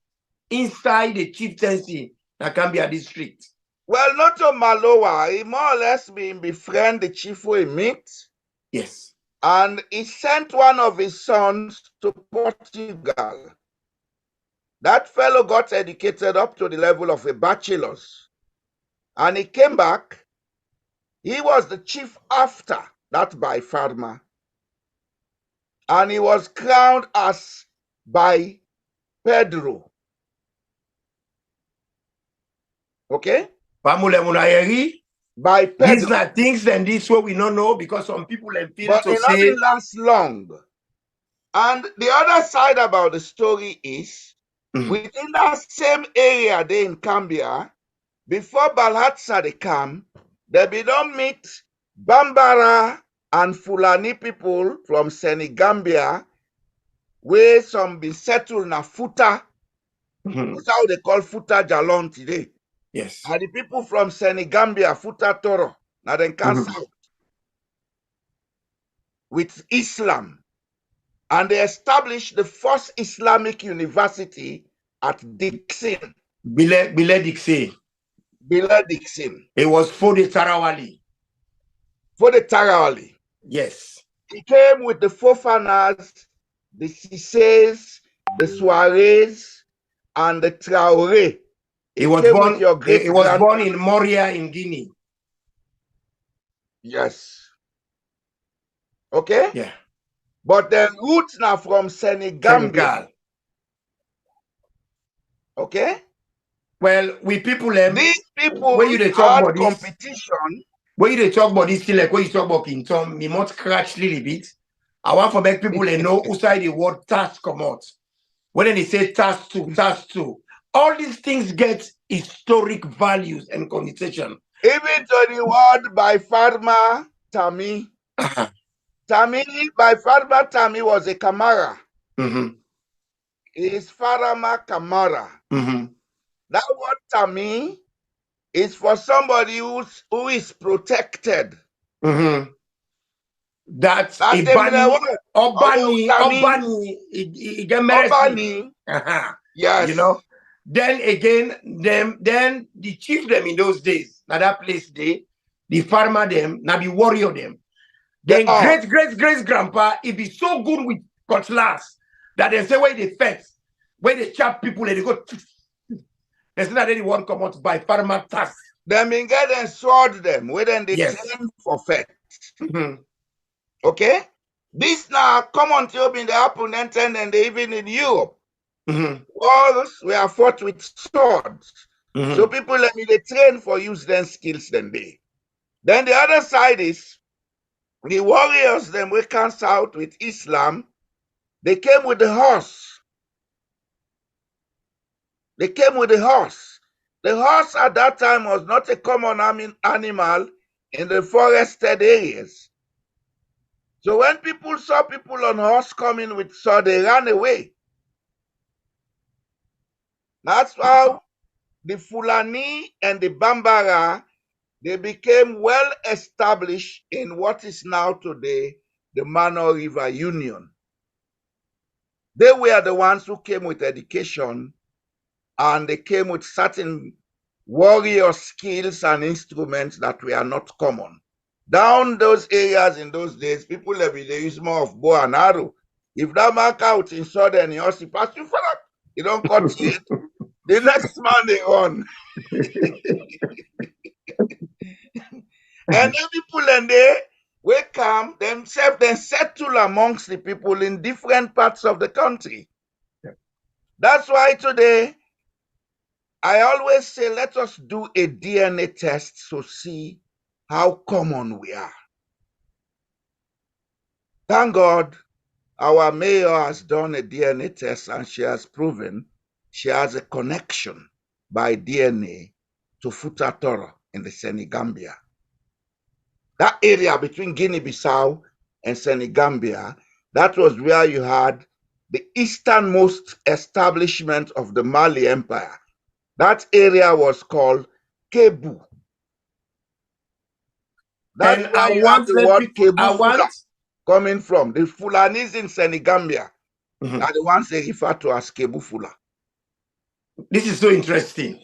inside the chieftaincy that can be a district. Well, not to Maloa. He more or less befriend the chief we meet. Yes. And he sent one of his sons to Portugal. That fellow got educated up to the level of a bachelor's. And he came back. He was the chief after that by Farmer. And he was crowned as by Pedro. Okay? By Pedro. These are things and this what we don't know because some people feel but to it say. Doesn't last long. And the other side about the story is within that same area there in Cambia, before Balthazar they come, they don't meet Bambara and Fulani people from Senegambia, where some be settled in a Futa. That's how they call Futa Jalon today. Yes. And the people from Senegambia, Futa Toro, now they come south with Islam. And they established the first Islamic university at Dixon. Bile Dixon. Bile Dixon. It was for the Tarawali. For the Tarawali. Yes. He came with the Fofanas, the Sisses, the Soares, and the Traoré. He was born in Moria in Guinea. Yes. Okay? Yeah. But the roots now from Senegambia. Okay? Well, we people these people when you talk about competition. When you talk about this thing, like when you talk about King Tom, me must scratch a little bit. I want to make people know who side the word task come out. When they say task two, all these things get historic values and connotation. Even to the word by Farmer Tami. By Farmer Tami was a Kamara. Is Farama Kamara. That word Tami is for somebody who is protected. That's Obani. Yes. You know. Then again, then the chief them in those days, now that place they, the farmer them, now the warrior them. Then great grandpa, it be so good with cutlass that they say where they fence, where they chop people and they go. There's not anyone come out by farmer task. Them in get and sword them, where then they train for fetch. Okay? This now common to in the opponent and even in Europe. Wars were fought with swords. So people let me they train for use them skills then they. Then the other side is The warriors them we cast out with Islam, they came with the horse. They came with the horse. The horse at that time was not a common animal in the forested areas. So when people saw people on horse coming with sword, they ran away. That's how the Fulani and the Bambara, they became well established in what is now today the Mano River Union. They were the ones who came with education, and they came with certain warrior skills and instruments that were not common. Down those areas in those days, people they use more of bow and arrow. If that man out in southern, he also pass you for that. You don't cut it. The next man they run. And then people and they will come themselves, then settle amongst the people in different parts of the country. That's why today I always say, let us do a DNA test to see how common we are. Thank God, our mayor has done a DNA test and she has proven she has a connection by DNA to Futa Toro in the Senegambia. That area between Guinea-Bissau and Senegambia, that was where you had the easternmost establishment of the Mali Empire. That area was called Kebu. That's And where I you have want the let word people, I Kebu Fula want, coming from. The Fulanis in Senegambia Mhm. are the ones they refer to as Kebu Fula. This is so interesting.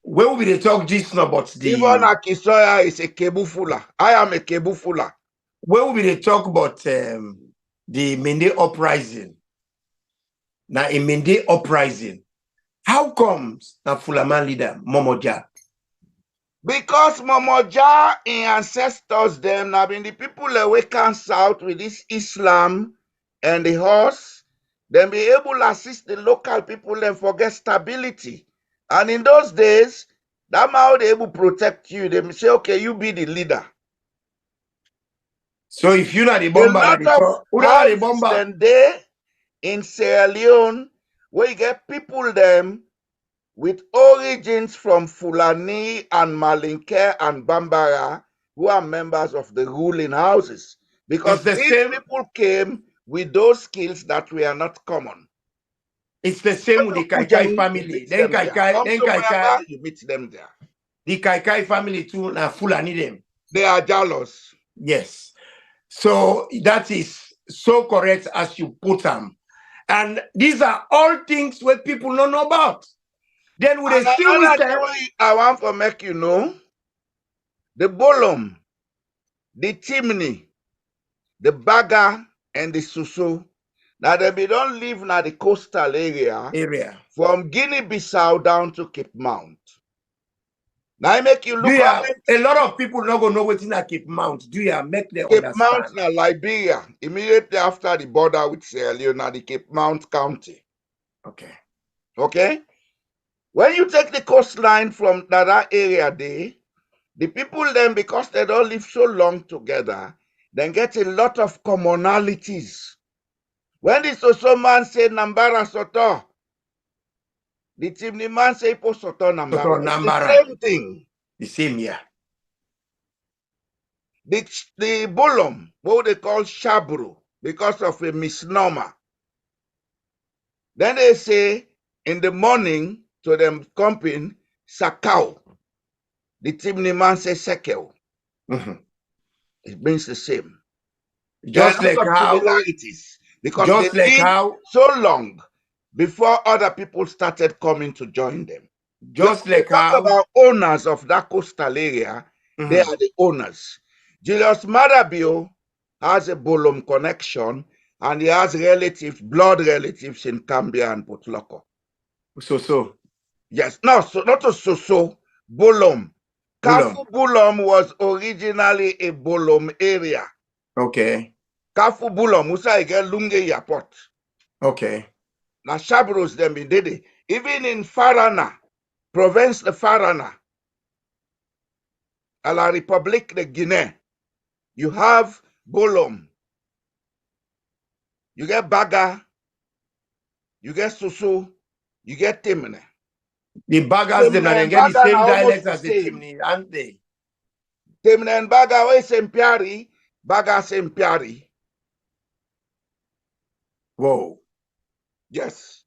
Where will be the talk just now about Even the, Akisoya is a Kebu Fula. I am a Kebu Fula. where will be the talk about the Mende uprising? Now, a Mende uprising, how comes the Fulaman leader, Momoja? Because Momoja in ancestors them have been the people that we cast out with this Islam and the horse, then be able to assist the local people and forget stability. And in those days, that how they able to protect you. They say, okay, you be the leader. So if you're not the A bomber, lot the of talk, who not the houses bomber? then there in Sierra Leone, where you get people them with origins from Fulani and Malinke and Bambara, who are members of the ruling houses. Because It's the these same. people came with those skills that were not common. It's the same with the Kaikai You family. meet Then them there. Come to Kaikai, Moyanga, you meet them there. the Kaikai family too, na Fulani them. They are Jallos. Yes. So that is so correct as you put them. And these are all things where people don't know about. Then with And a still with another them, thing I want to make you know, the bolom, the chimney, the bagger, and the susu, now they don't live in the coastal area. From Guinea-Bissau down to Cape Mount. Now I make you do look you at have, it. a lot of people not gonna know what's in a Cape Mount. Do you make them Cape Mount understand? na Liberia, immediately after the border with Sierra Leone, na the Cape Mount County. Okay. Okay? When you take the coastline from that area there, the people then, because they don't live so long together, then get a lot of commonalities. When the Soso man say Nambara Soto, the Timni man say Po Soto Nambara. It's the same thing. The same year. The bolom, what they call shabru, because of a misnomer. Then they say in the morning to them comping sakau. The Timni man say sekel. It means the same. Just There are like lots of how, similarities because just they like lived how, so long before other people started coming to join them. just When we like talk how, about owners of that coastal area, they are the owners. Julius Marabio has a Bolom connection and he has relatives, blood relatives in Cambia and Potloko. so. Yes, no, so not a Soso, Bolom. Bulum. Kafu Bolom was originally a Bolom area. Okay. Kafu Bolom, Musa Ige Lunge Yapot. Okay. Na Shabros them be did it. Even in Farana, province de Farana, à la République de Guinée, you have Bolom, you get Baga, you get Susu, you get Timne. The Bagas, them, Timne they and get the Baga same are almost dialects the as the same. Timni, aren't they? Timne and Baga are same Piari, Baga same Piari. Whoa. Yes.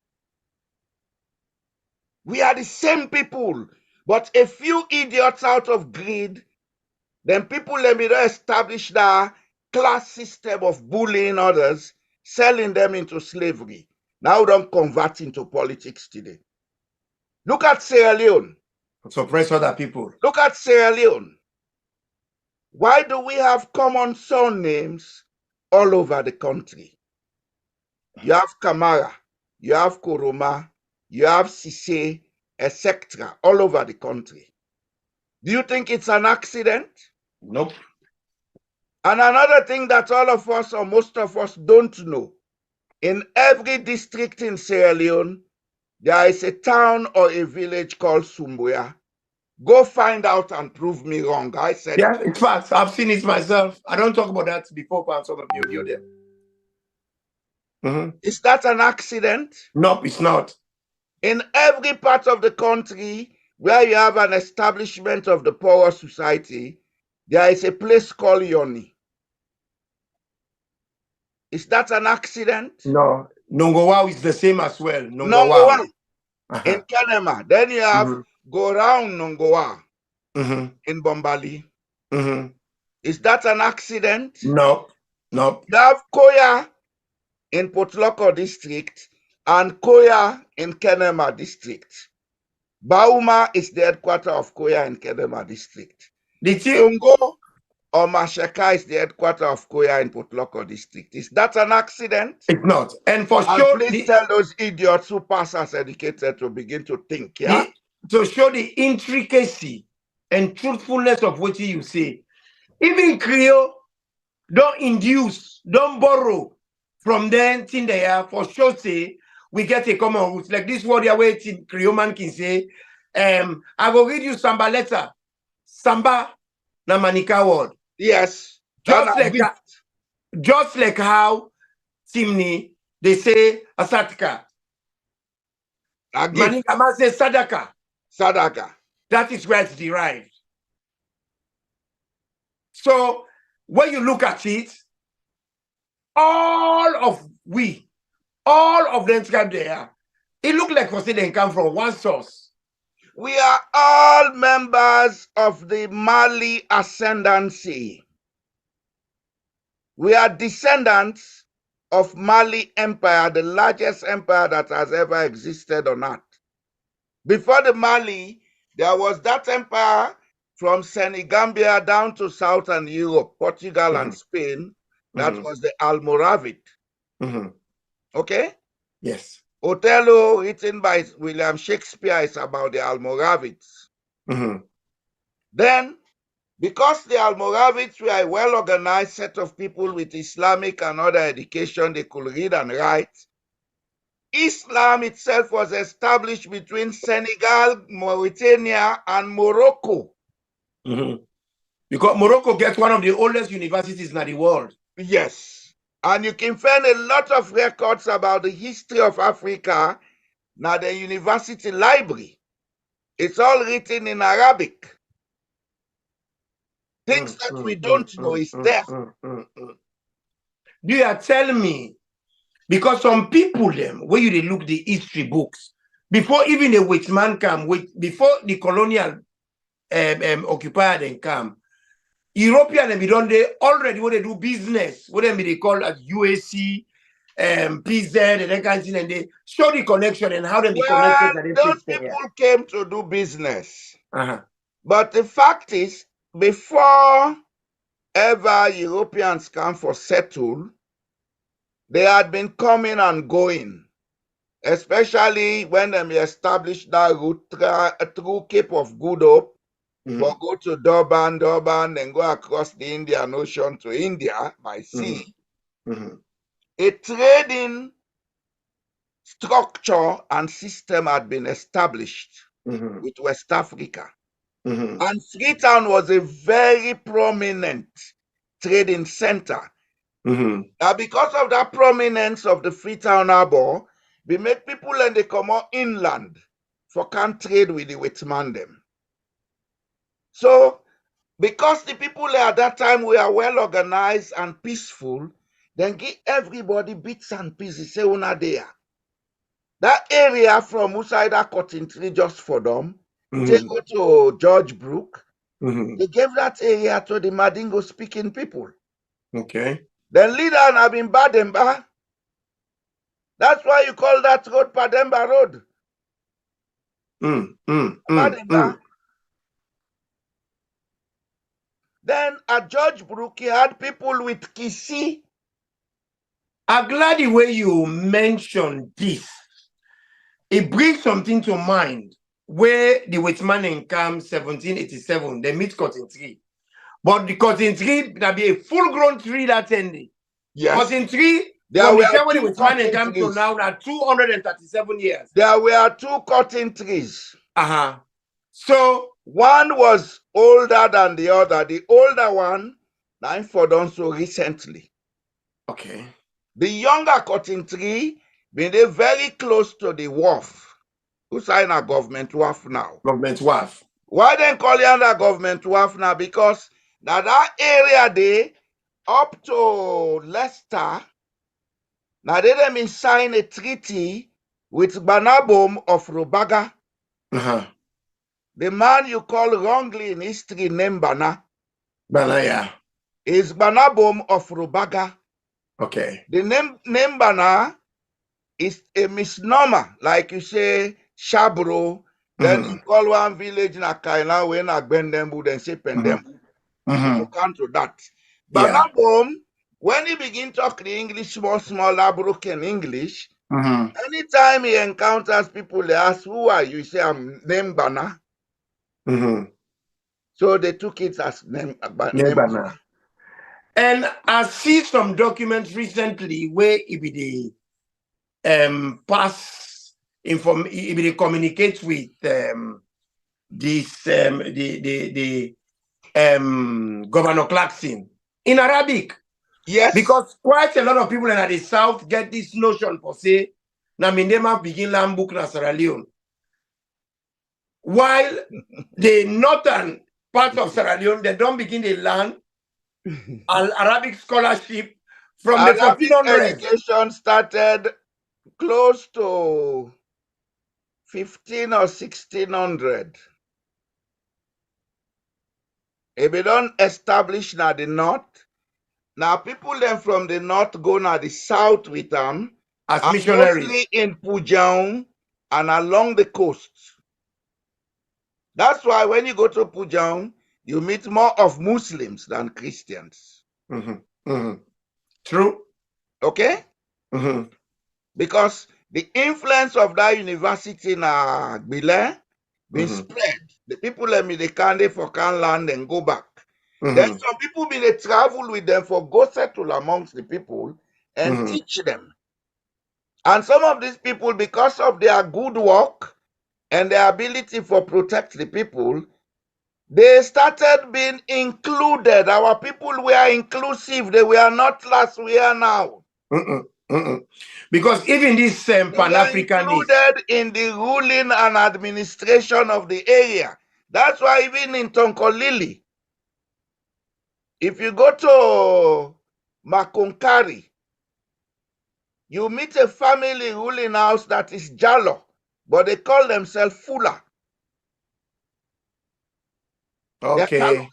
We are the same people, but a few idiots out of greed, then people let me establish that class system of bullying others, selling them into slavery. Now don't convert into politics today. Look at Sierra Leone. Suppress other people. Look at Sierra Leone. Why do we have common surnames all over the country? You have Kamara, you have Koroma, you have Sise, etc., all over the country. Do you think it's an accident? Nope. And another thing that all of us or most of us don't know, in every district in Sierra Leone, there is a town or a village called Sumbuya. Go find out and prove me wrong. I said, Yeah, in fact, I've seen it myself. I don't talk about that before, but some of you there. Is that an accident? Nope, it's not. In every part of the country where you have an establishment of the power society, there is a place called Yoni. Is that an accident? No. Nongowau is the same as well. Nongowa Nongowau. in Kenema. Then you have Go Round Nongowa in Bombali. Is that an accident? Nope. Nope. You have Koya in Potloko district and Koya in Kenema district. Bauma is the headquarters of Koya in Kenema district. Ungo or Masheka is the headquarters of Koya in Potloko district. Is that an accident? It's not. And for And sure, please tell those idiots who pass as educated to begin to think, yeah? To show the intricacy and truthfulness of what you say. Even Creole, don't induce, don't borrow from them thing they are. For sure, say, we get a common root. Like this word you're waiting, Creole man can say, I will read you Samba letter. Samba, na manika word. Yes. Just like how Timni, they say Asatka. Manika say Sadaka. Sadaka. That is where it's derived. So when you look at it, all of them come there. It looked like for say they come from one source. We are all members of the Mali ascendancy. We are descendants of Mali Empire, the largest empire that has ever existed on earth. Before the Mali, there was that empire from Senegambia down to Southern Europe, Portugal and Spain. That was the Almoravid. Okay? Yes. Othello, written by William Shakespeare, is about the Almoravids. Then, because the Almoravids were a well-organized set of people with Islamic and other education, they could read and write. Islam itself was established between Senegal, Mauritania, and Morocco. Because Morocco gets one of the oldest universities in the world. Yes. And you can find a lot of records about the history of Africa now the university library. It's all written in Arabic. Things that we don't know is there. Do you tell me? Because some people, them, when you look the history books, before even the white man come, before the colonial occupier then come, European and don't they already when they do business, what they call as UAC, PZ, and that kind of thing, and they show the connection and how they be connected. And those people came to do business. But the fact is, before ever Europeans come for settle, they had been coming and going, especially when they established that route through Cape of Good Hope, for go to Durban, then go across the Indian Ocean to India by sea. A trading structure and system had been established with West Africa. And Freetown was a very prominent trading center. Mm-hmm. Now, because of that prominence of the Freetown Harbor, we make people and they come out inland for can trade with the Whitman them. So, because the people at that time were well organized and peaceful, then give everybody bits and pieces, say una there. That area from Usaida Cotton Tree just for them, take go to George Brook, they gave that area to the Madingo speaking people. Okay. Then leader have been Bademba. That's why you call that road Pademba Road. Bademba. Then at George Brook, he had people with Kisi. I'm glad the way you mentioned this. It brings something to mind where the Whitman in Camp 1787, they meet cotton tree. But the cotton tree, that be a full-grown tree that's ending. Yes. Cotton tree, There from were the time when the two Whitman in cotton Camp to trees. now, 237 years. There were two cotton trees. So, one was older than the other. The older one, now for done so recently. okay. The younger cotton tree, been they very close to the wharf. Who sign a government wharf now? Government wharf. Why then call it under government wharf now? Because now that area they up to Leicester, now they them sign a treaty with Banabom of Rubaga. The man you call wrongly in history named Bana. Banaya. Is Banabom of Rubaga. Okay. The name Bana is a misnomer, like you say Shabro. Then you call one village in Akaina when Agbendembu, then say Pendembu. You come to that. Banabom, when he begin talk the English small broken English, anytime he encounters people, they ask, who are you? He say, I'm named Bana. So they took it as name Bana. And I see some documents recently where it be the pass it be communicate with this the Governor Clarkson in Arabic. Yes. Because quite a lot of people in the south get this notion for say na mindema begin land book na Sierra Leone. While the northern part of Sierra Leone, they don't begin the land Arabic scholarship from the Arabic 1400s. education started close to 15 or 1600. If we don't establish now the north, now people then from the north go now the south with them as and missionaries. mostly in Pujang and along the coast. That's why when you go to Pujang, you meet more of Muslims than Christians. True. Okay? Because the influence of that university in Gbile been spread. The people let me they can't for can land and go back. Then some people been they travel with them for go settle amongst the people and teach them. And some of these people, because of their good work and their ability for protect the people, they started being included. Our people were inclusive. They were not last we are now. Because even this Pan-Africanist included in the ruling and administration of the area. That's why even in Tonkolili, if you go to Makonkari, you meet a family ruling house that is Jallo, but they call themselves Fula. okay.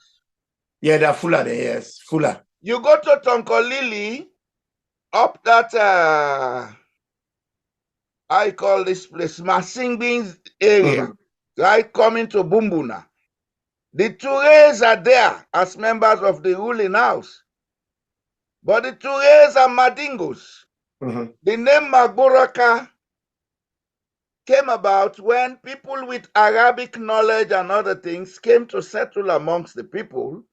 Yeah, they're Fula there, yes. Fula. You go to Tonkolili, up that I call this place Masingbins area, right? Coming to Bumbuna. The Tourés are there as members of the ruling house. But the Tourés are Madingos. The name Magboraka came about when people with Arabic knowledge and other things came to settle amongst the people.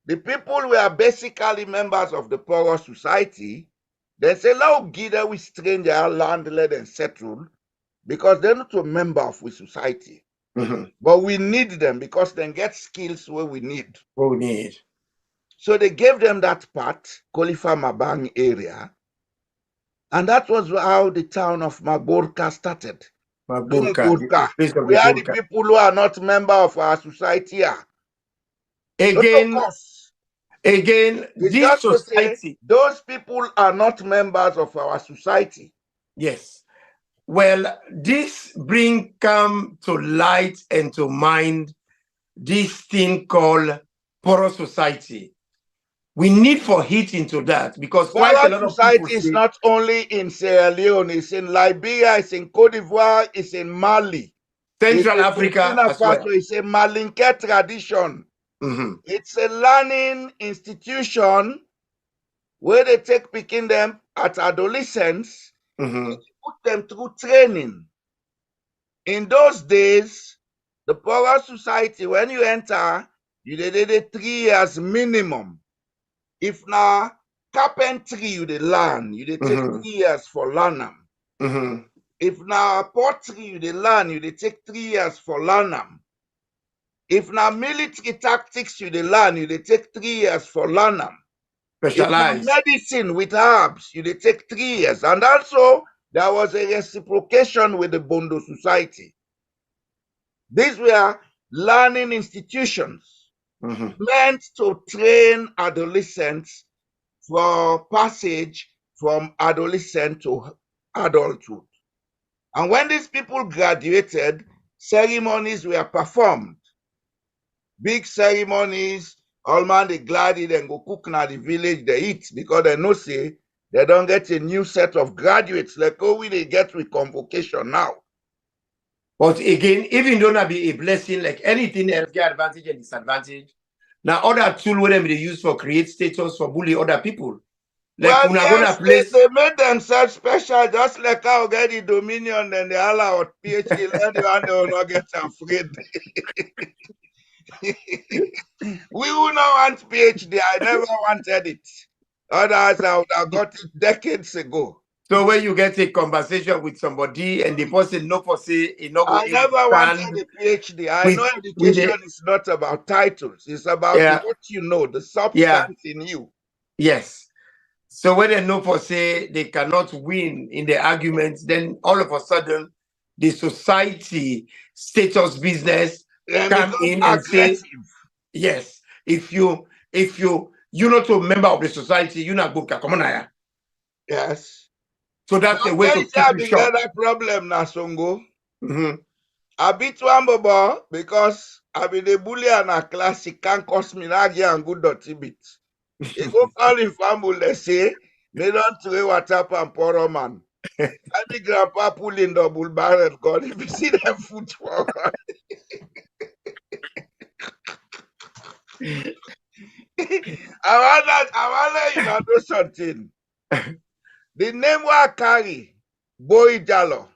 The people were basically members of the poorer society. They say, "Now give we stranger land, let them settle," because they're not a member of the society. But we need them because they get skills where we need. What we need. So they gave them that part, Khalifa Mabang area. And that was how the town of Magorka started. Magorka, based on the Where the Gorka. people who are not member of our society are. Again, It's this just to society. say, those people are not members of our society. Yes. Well, this come to light and to mind this thing called porous society. We need for hit into that because quite a lot of people Society is say, not only in Sierra Leone, it's in Liberia, it's in Cote d'Ivoire, it's in Mali. Central It's Africa as well. It's a Malinke tradition. It's a learning institution where they take picking them at adolescence, put them through training. In those days, the poorer society, when you enter, you did 3 years minimum. If now carpentry you dey learn, you dey take 3 years for learn am. If now pottery you dey learn, you dey take 3 years for learn am. If now military tactics you dey learn, you dey take 3 years for learn am. If now medicine with herbs, you dey take 3 years. And also, there was a reciprocation with the Bondo society. These were learning institutions meant to train adolescents for passage from adolescent to adulthood. And when these people graduated, ceremonies were performed. Big ceremonies, all man they glad it and go cook na the village they eat because they know say they don't get a new set of graduates like oh we they get with convocation now. But again, even though not be a blessing like anything else, get advantage and disadvantage. Now other tool where they use for create status for bully other people. Like well, yes, they made themselves special, just like how get the Dominion and the Allah or PhD, let the one they will not get afraid. We will not want PhD. I never wanted it. Otherwise, I would have got it decades ago. So when you get a conversation with somebody and the person no for say I never wanted a PhD. I know education is not about titles. It's about what you know, the substance in you. Yes. So when they know for say they cannot win in the arguments, then all of a sudden the society status business come in and say, yes, if you're not a member of the society, you're not good. Come on here. Yes. So that's the way to keep it short. That problem, Nasongo. I beat one bobo because I be the bully and a class. He can't cost me nagi and good dirty bit. He go call him family. They say they don't throw water and pour man. I be grandpa pulling double barrel gun. If you see them foot forward. I want to know something. The name I carry, Boiye Jallo.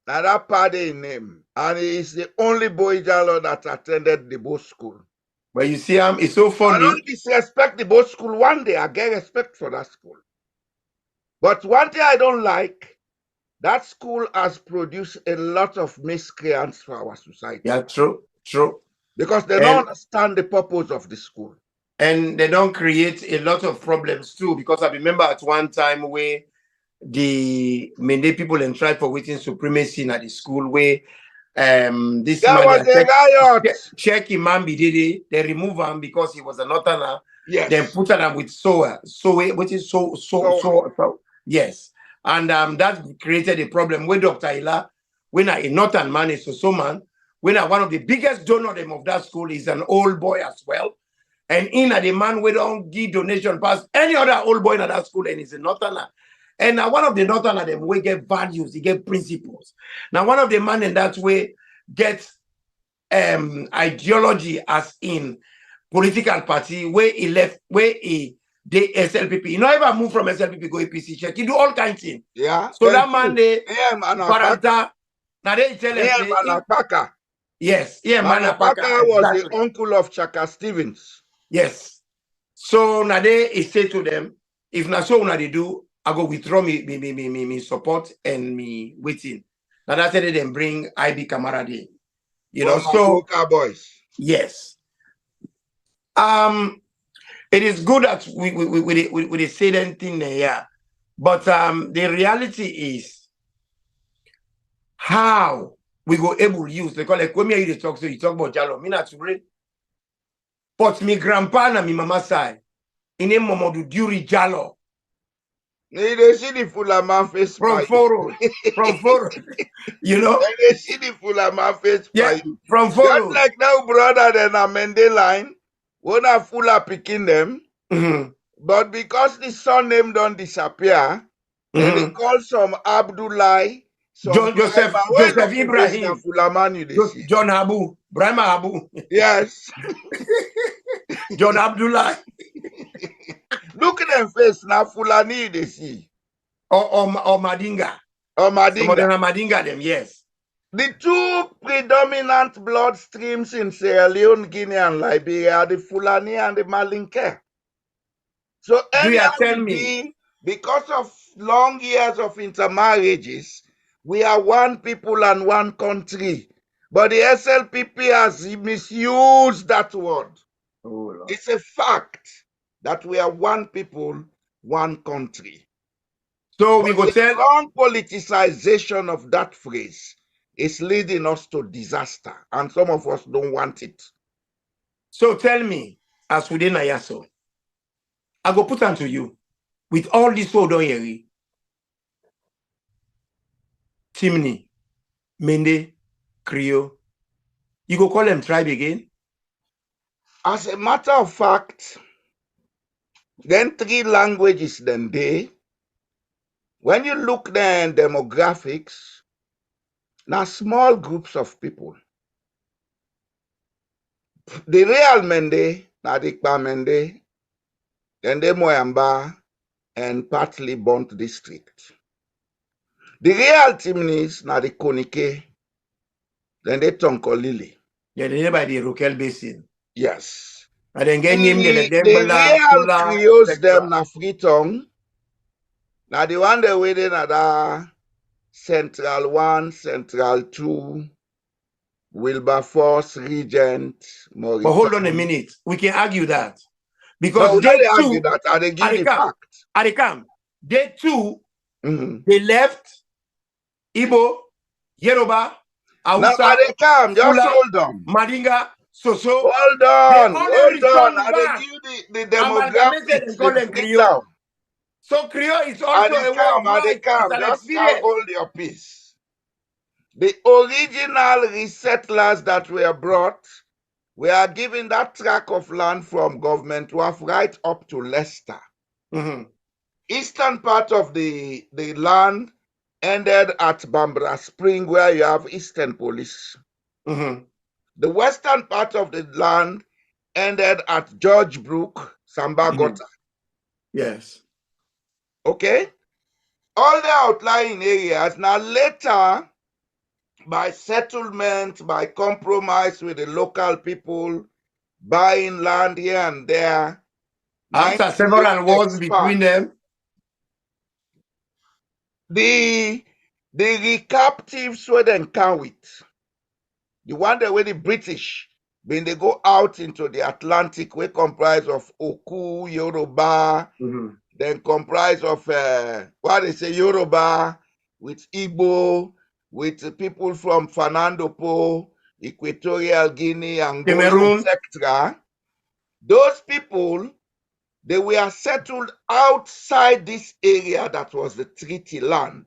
Now that party name. And he is the only Boiye Jallo that attended the boat school. But you see, it's so funny. I don't disrespect the boat school one day. I get respect for that school. But one thing I don't like, that school has produced a lot of miscreants for our society. Yeah, true. Because they don't understand the purpose of the school. And they don't create a lot of problems too. Because I remember at one time where the Mende people and tried for waiting supremacy at the school where this there man was a riot. Check Imam Bidede, they remove him because he was a northerner. Yes. Then put him with Soa, which is so. Yes. And that created a problem with Dr. Ila, when a northern man is so man, when one of the biggest donor of that school is an old boy as well. And in the man we don't give donation past any other old boy in that school and he's a northerner. And now one of the northern them we get values, he get principles. Now one of the man in that way gets ideology as in political party where he left, where he the SLPP. He not ever move from SLPP go APC check. He do all kinds of things. Yeah. So that man they Paranta. Now they tell us yes, Manapaka was the uncle of Chaka Stevens. Yes. So now they say to them, if not so now they do, I go withdraw me support and me waiting. Now that's why they then bring IB Camarade. You know, so boys. Yes. It is good that we say anything there, but the reality is how we go able to use. They call it when you talk, so you talk about Jallo. Me not to but me grandpa and me mama side, in name Momodu Duri Jallo. They see the full man face From by Foro. From Foro. You know? they see the full man face by Yeah, you. from Just Foro. like now, brother, then amende line, when a full picking them, but because the surname don't disappear, then they call some Abdullah, some Joseph Brahma. Where look in face na Ibrahim. full man you they see. John Abu. Brahma Abu. Yes. John Abdullah. Look at them face na Fulani you they see. Or Madinga. Or Some of them Madinga. are Madinga them, yes. The two predominant blood streams in Sierra Leone, Guinea, and Liberia are the Fulani and the Malinke. So Do you anyhow tell it me? be, because of long years of intermarriages, we are one people and one country. But the SLPP has misused that word. Oh, Lord. It's a fact that we are one people, one country. So But we go the tell. wrong politicization of that phrase is leading us to disaster, and some of us don't want it. So tell me, as within Ayaso, I go put onto you with all this hold on here. Timney, Mende, Creole. You go call them tribe again? As a matter of fact, then 3 languages then they. When you look then demographics, now small groups of people. The real Mende, Nadikba Mende, then the Moyamba, and partly Bont district. The real Timnis, na the Konike, then the Tonkolili. Yeah, they by the Rokel Basin. Yes. And then get named The Dembala, real Kula, Creoles etc. them na Freetown. Now the one they waiting at the Central 1, Central 2, Wilberforce, Regent, But hold on a Mauritania. minute. We can argue that. No, Because we they don't argue too, that. And they give the fact. at the camp, they too, Mm-hmm. they left Igbo, Yoruba, Now, Hausa, are they come? Just Fula, hold on. Madinga, Soso. Hold They on. only Hold on. return And they back, give the amalgamated demographics, and call the them Creole. breakdown. So Creole is Are also they a way of come? Are they life. It's come? an Just experience. hold your peace. The original resettlers that were brought were given that tract of land from government to have right up to Leicester. Mm-hmm. Eastern part of the land ended at Bambara Spring, where you have Eastern Police. Mm-hmm. The western part of the land ended at George Brook, Samba Gota. Yes. Okay? All the outlying areas, now later, by settlement, by compromise with the local people, buying land here and there. After 90 several years wars expand. between them. The recaptives were then come with. The one that were the British, when they go out into the Atlantic, we comprise of Oku, Yoruba, then comprise of what they say Yoruba, with Igbo, with people from Fernando Po, Equatorial Guinea, Angola, Cameroon. etc. Those people, they were settled outside this area that was the treaty land.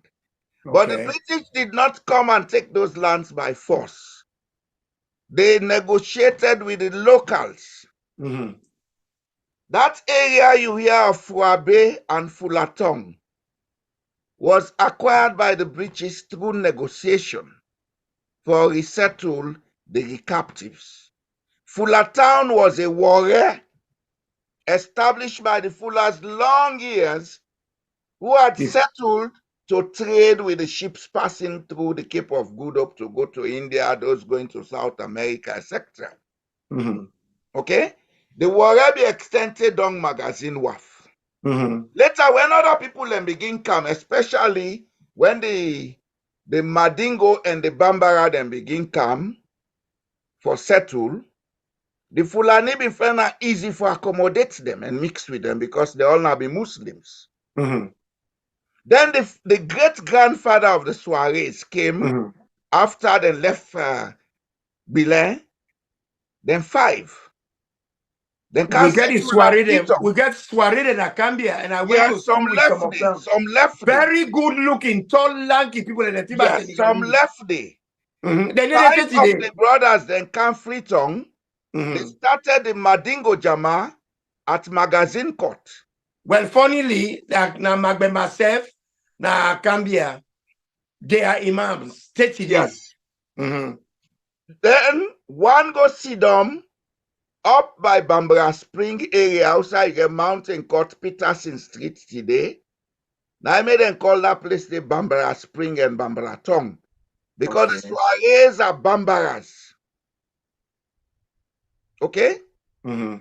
Okay. But the British did not come and take those lands by force. They negotiated with the locals. Mm-hmm. That area you hear of Fuabe and Fulatong was acquired by the British through negotiation for resettle the captives. Fulatown was a warrior established by the Fullers long years who had settled to trade with the ships passing through the Cape of Good Hope to go to India, those going to South America, etc. Mm-hmm. Okay? The warrior be extended on magazine WAF. Mm-hmm. Later, when other people then begin come, especially when the Madingo and the Bambara then begin come for settle, The Fulani be find it easy for accommodate them and mix with them because they all now be Muslims. Mm-hmm. Then the great-grandfather of the Soares came Mm-hmm. after they left Bilin. Then 5. Then We can't get the settle na soiree them. Freetown. We get soiree in Akambia, and I went to Yes, some school with some left of there, them. some left there. Very good looking, tall, lanky people in the Tiba Yes, some Senegalese. left there. Mm-hmm. They 5 did of it. the brothers then come Freetown. They Mm-hmm. started the Madingo Jama at Magazine Court. Well, funnily, like na Magbe myself, na Akambia, they are imams. Today. Yes. Mm-hmm. Then one go see them up by Bambara Spring area outside the mountain called Peterson Street today. Now I made them call that place the Bambara Spring and Bambara Tongue. Because Okay. the Soares are Bambaras. Okay? Mm-hmm.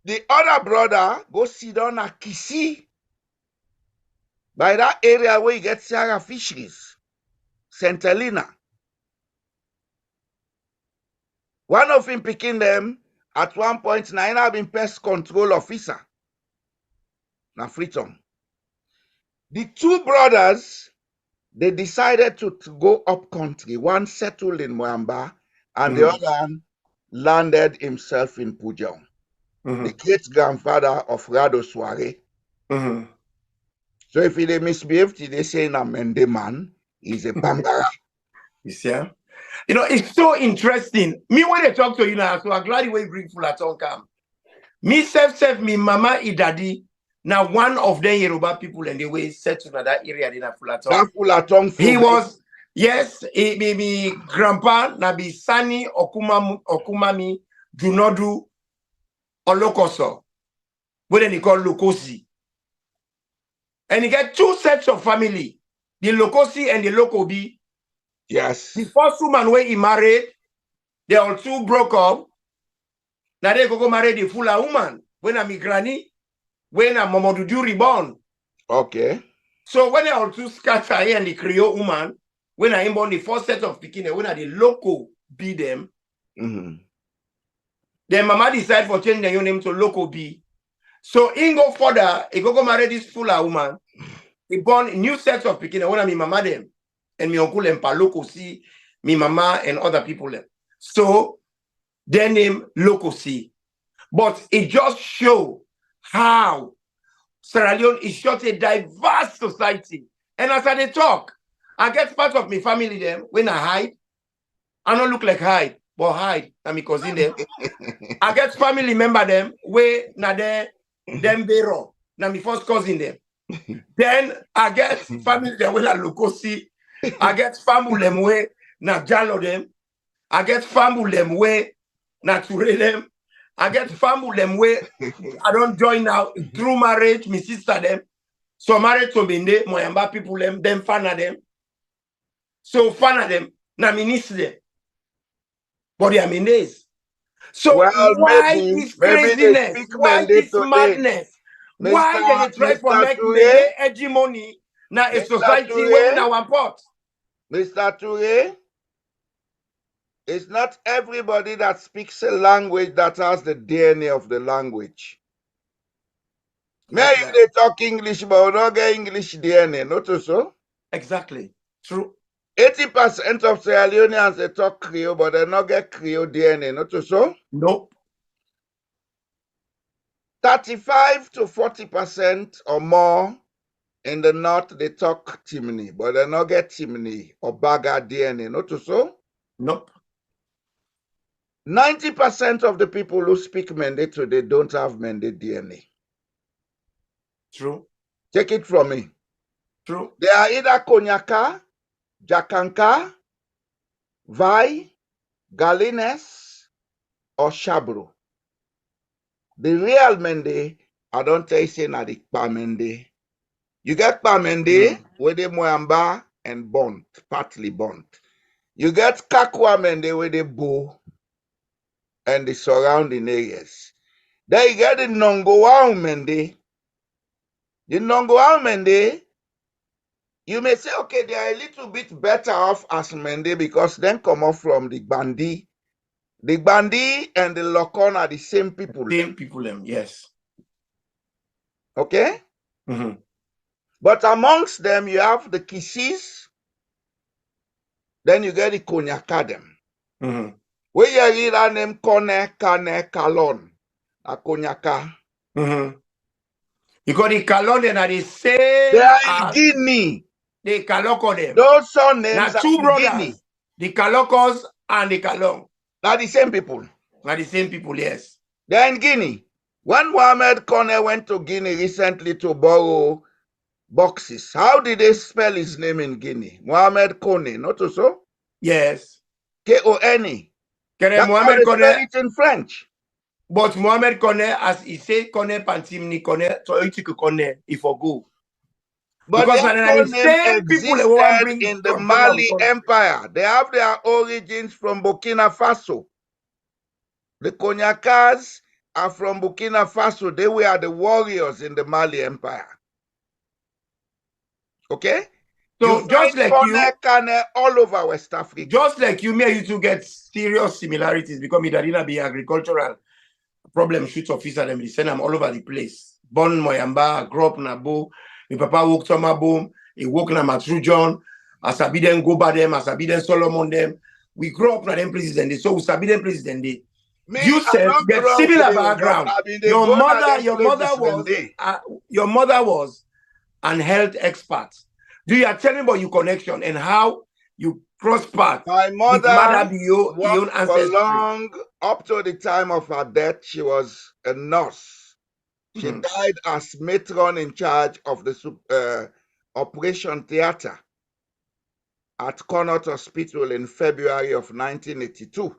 The other brother go sit down at Kisi. By that area where you get Sierra Fisheries. St. Helena. One of him picking them at one point, now have been pest control officer. Now Freetown. The 2 brothers, they decided to go up country. One settled in Moamba and the other one landed himself in Pujao. The great-grandfather of Rado Soare. Mm-hmm. So if he misbehaved, they say na Mende man, he's a Bambara. You see? Huh? You know, it's so interesting. Me, when they talk to you now, so I'm glad you bring Fulaton come. Me, self, me, mama, daddy. Now, one of the Yoruba people and the way settled in that area in Fulaton. That Fulaton He from was, yes, he be grandpa, na be Sani Okumami, Junodu, Olokoso. What then he call Lokosi. And he get 2 sets of family, the Lokosi and the Lokobi. Yes. The first woman where he married, they all 2 broke up. Now they go marry the Fula woman. When I'm granny, when I'm Momodudu reborn. Okay. So when they all 2 scatter here and the Creole woman, when I born the first set of picking, when I the local be them, then mama decide for change their name to local B. So in go further, he go marry this Fula woman. He born a new set of picking when I me mama them and me uncle and pa local see me mama and other people them. So their name local C. But it just show how Sierra Leone is such a diverse society. And as I talk, I get part of my family them when I hide. I don't look like hide, but hide. I'm cousin them. I get family member them where na them bero. Na my first cousin them. Then I get family them when I Lukosi. I get family them where na Jallo them. I get family them where na Ture them. I get family them where I don't join now through marriage, my sister them. So married to Binde, Moyamba people them fana them. So fana them, na minis them. But they are Mindes. So Well, why maybe this they craziness? speak Why Mende this today. madness? Mr. Why they try for Mr. make Ture, Mende hegemony na a Mr. society where we Ture, now one pot? Mr. Ture, it's not everybody that speaks a language that has the DNA of the language. Like Maybe they talk English, but we don't get English DNA, not so? Exactly. True. 80% of Sierra Leoneans, they talk Creole, but they not get Creole DNA, not so? Nope. 35 to 40% or more in the north, they talk Timni, but they not get Timni or Baga DNA, not so? Nope. 90% of the people who speak Mende today don't have Mende DNA. True. Take it from me. True. They are either Konyaka, Jakanka, Vai, Galines, or Shabro. The real Mende, I don't tell you say na the Pamende. You get Pamende with the Moamba and Bont, partly Bont. You get Kakwa Mende with the Bo and the surrounding areas. Then you get the Nongowao Mende. The Nongowao Mende, you may say, okay, they are a little bit better off as Mende because then come off from the Bandi, The Bandi and the Lokon are the same people. Same people, yes. Okay? Mm-hmm. But amongst them, you have the Kisis, then you get the Konyakadem. Mm-hmm. Where you read that name Kone, Kane, Kalon, a Konyaka. Mm-hmm. Because the Colonial are the They same are in as Guinea. the Kaloko them. Those Now surnames are two in brothers, Guinea. the Kalokos and the Kalong, They're the same people. are the same people, yes. They're in Guinea. When Mohammed Kone went to Guinea recently to borrow boxes, how did they spell his name in Guinea? Mohammed Kone, not so? Yes. K-O-N-E. Kere That's how Mohammed they spell Kone, it in French. but Mohammed Kone, as he said, Kone Pantimni Kone, so you take Kone, he for go. But Because their when the surname same people who want existed bring in the from Kone Mali country. Empire. They have their origins from Burkina Faso. The Konyakas are from Burkina Faso. They were the warriors in the Mali Empire. Okay? So You just find like you, Kone all over West Africa. just like you, me and you two get serious similarities because me that be agricultural problem shoot officer them, they send them all over the place. Born Moyamba, grew up in Abo, my papa worked on my boom, he worked in Matru John, as I be them go by them, as I be them Solomon them. We grew up in them places and they so we sabi them places and they. Me, You I said don't get grow up similar there, but background. I mean, they go to them Your places mother was an health expert. Do you tell me about your connection and how you cross paths My with mother Mother your own worked for ancestry? long, up to the time of her death, she was a nurse. She died as matron in charge of the Operation Theatre at Connaught Hospital in February of 1982.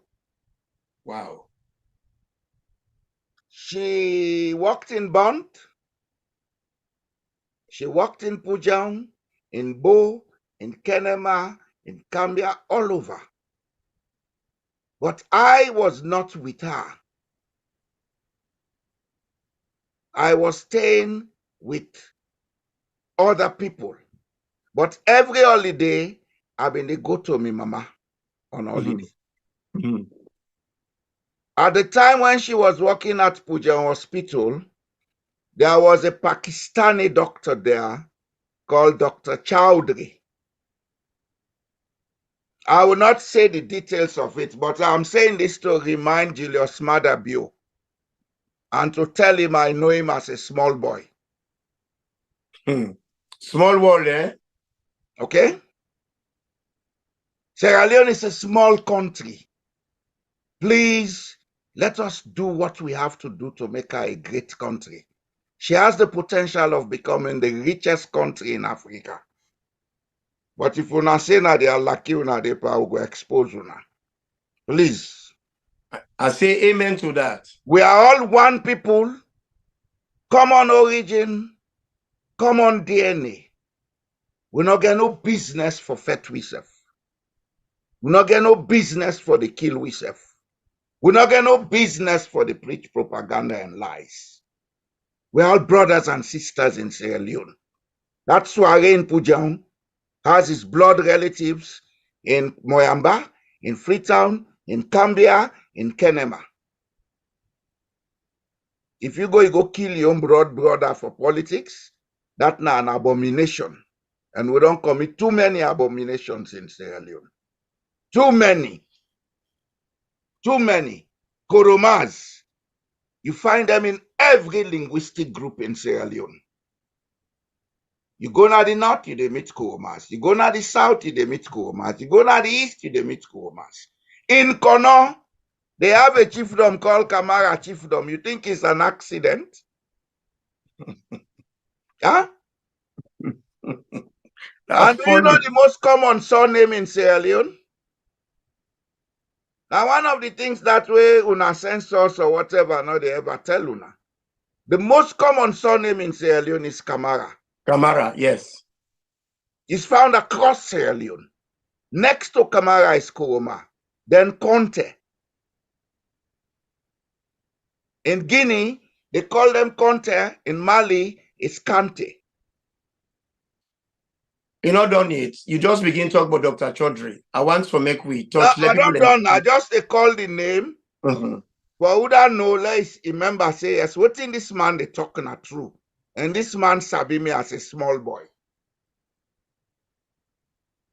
Wow. She worked in Bond. She worked in Pujang, in Bo, in Kenema, in Cambia, all over. But I was not with her. I was staying with other people. But every holiday, I've been to go to my mama on holiday. At the time when she was working at Pujang Hospital, there was a Pakistani doctor there called Dr. Chowdhury. I will not say the details of it, but I'm saying this to remind Julius Madabio and to tell him I know him as a small boy. Small world, eh? Okay? Sierra Leone is a small country. Please, let us do what we have to do to make her a great country. She has the potential of becoming the richest country in Africa. But if una say na they are lucky, una they will expose una. Please. I say amen to that. We are all one people, common origin, common DNA. We not get no business for fet we self. We not get no business for the kill we self. We not get no business for the preach propaganda and lies. We're all brothers and sisters in Sierra Leone. That Soiree in Pujang has his blood relatives in Moyamba, in Freetown, in Cambia, in Kenema. If you go kill your own brother for politics, that's not an abomination. And we don't commit too many abominations in Sierra Leone. Too many. Too many. Koromas. You find them in every linguistic group in Sierra Leone. You go to the north, you meet Koromas. You go to the south, you meet Koromas. You go to the east, you meet Koromas. In Kono, they have a chiefdom called Kamara Chiefdom. You think it's an accident? Huh? And do you know the most common surname in Sierra Leone? Now, one of the things that way una censors or whatever, no, they ever tell una. The most common surname in Sierra Leone is Kamara. Kamara, yes. It's found across Sierra Leone. Next to Kamara is Kuroma, then Conte. In Guinea, they call them Conte. In Mali, it's Kante. You not done it. You just begin talk about Dr. Chaudhry. I want to make we touch. I don't know. I just they call the name. Mm-hmm. For who that know, let's remember say yes. What in this man they talking are true, and this man sabi me as a small boy.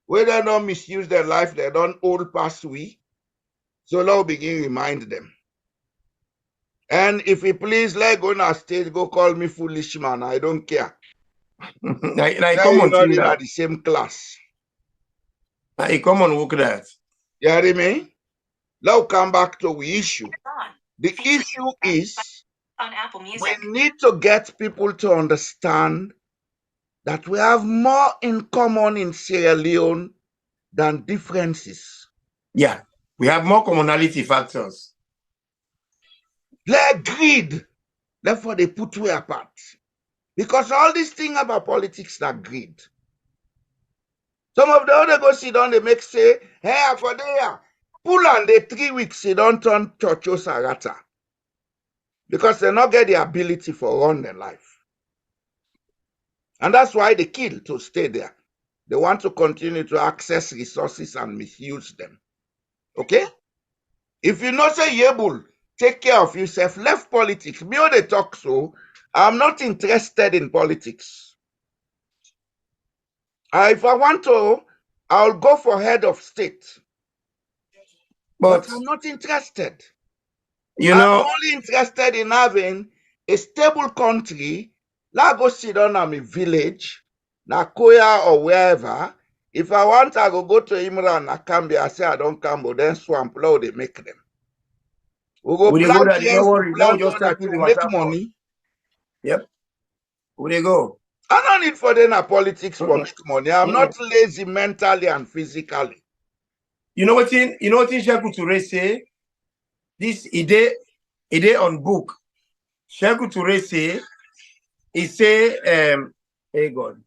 Where they don't misuse their life, they don't old pass we. So now begin remind them. And if he please, let go on our stage, go call me foolish man. I don't care. I Come on, not in the same class. I come on, work that. You hear me? Now come back to the issue. The issue is we need to get people to understand that we have more in common in Sierra Leone than differences. Yeah, we have more commonality factors. Let greed, therefore they put way apart. Because all this thing about politics are greed. Some of the other go sit down, they make say, hey, for there, pull on the 3 weeks, they don't turn Chocho Sarata. Because they not get the ability for run their life. And that's why they kill to stay there. They want to continue to access resources and misuse them. Okay? If you not say able, take care of yourself, left politics. Me or they talk so, I'm not interested in politics. If I want to, I'll go for head of state. But I'm not interested. You know, I'm only interested in having a stable country. Like go sit down at my village, Nakoya or wherever. If I want, I go to Imran, I can be. I say I don't come, but then swamp law they make them. We go plant trees, plant other to make money. Yep. Where they go? I don't need for them a politics for make money. I'm not lazy mentally and physically. You know what Sheku Toure say? This idea on book. Sheku Toure say, he say, hey God.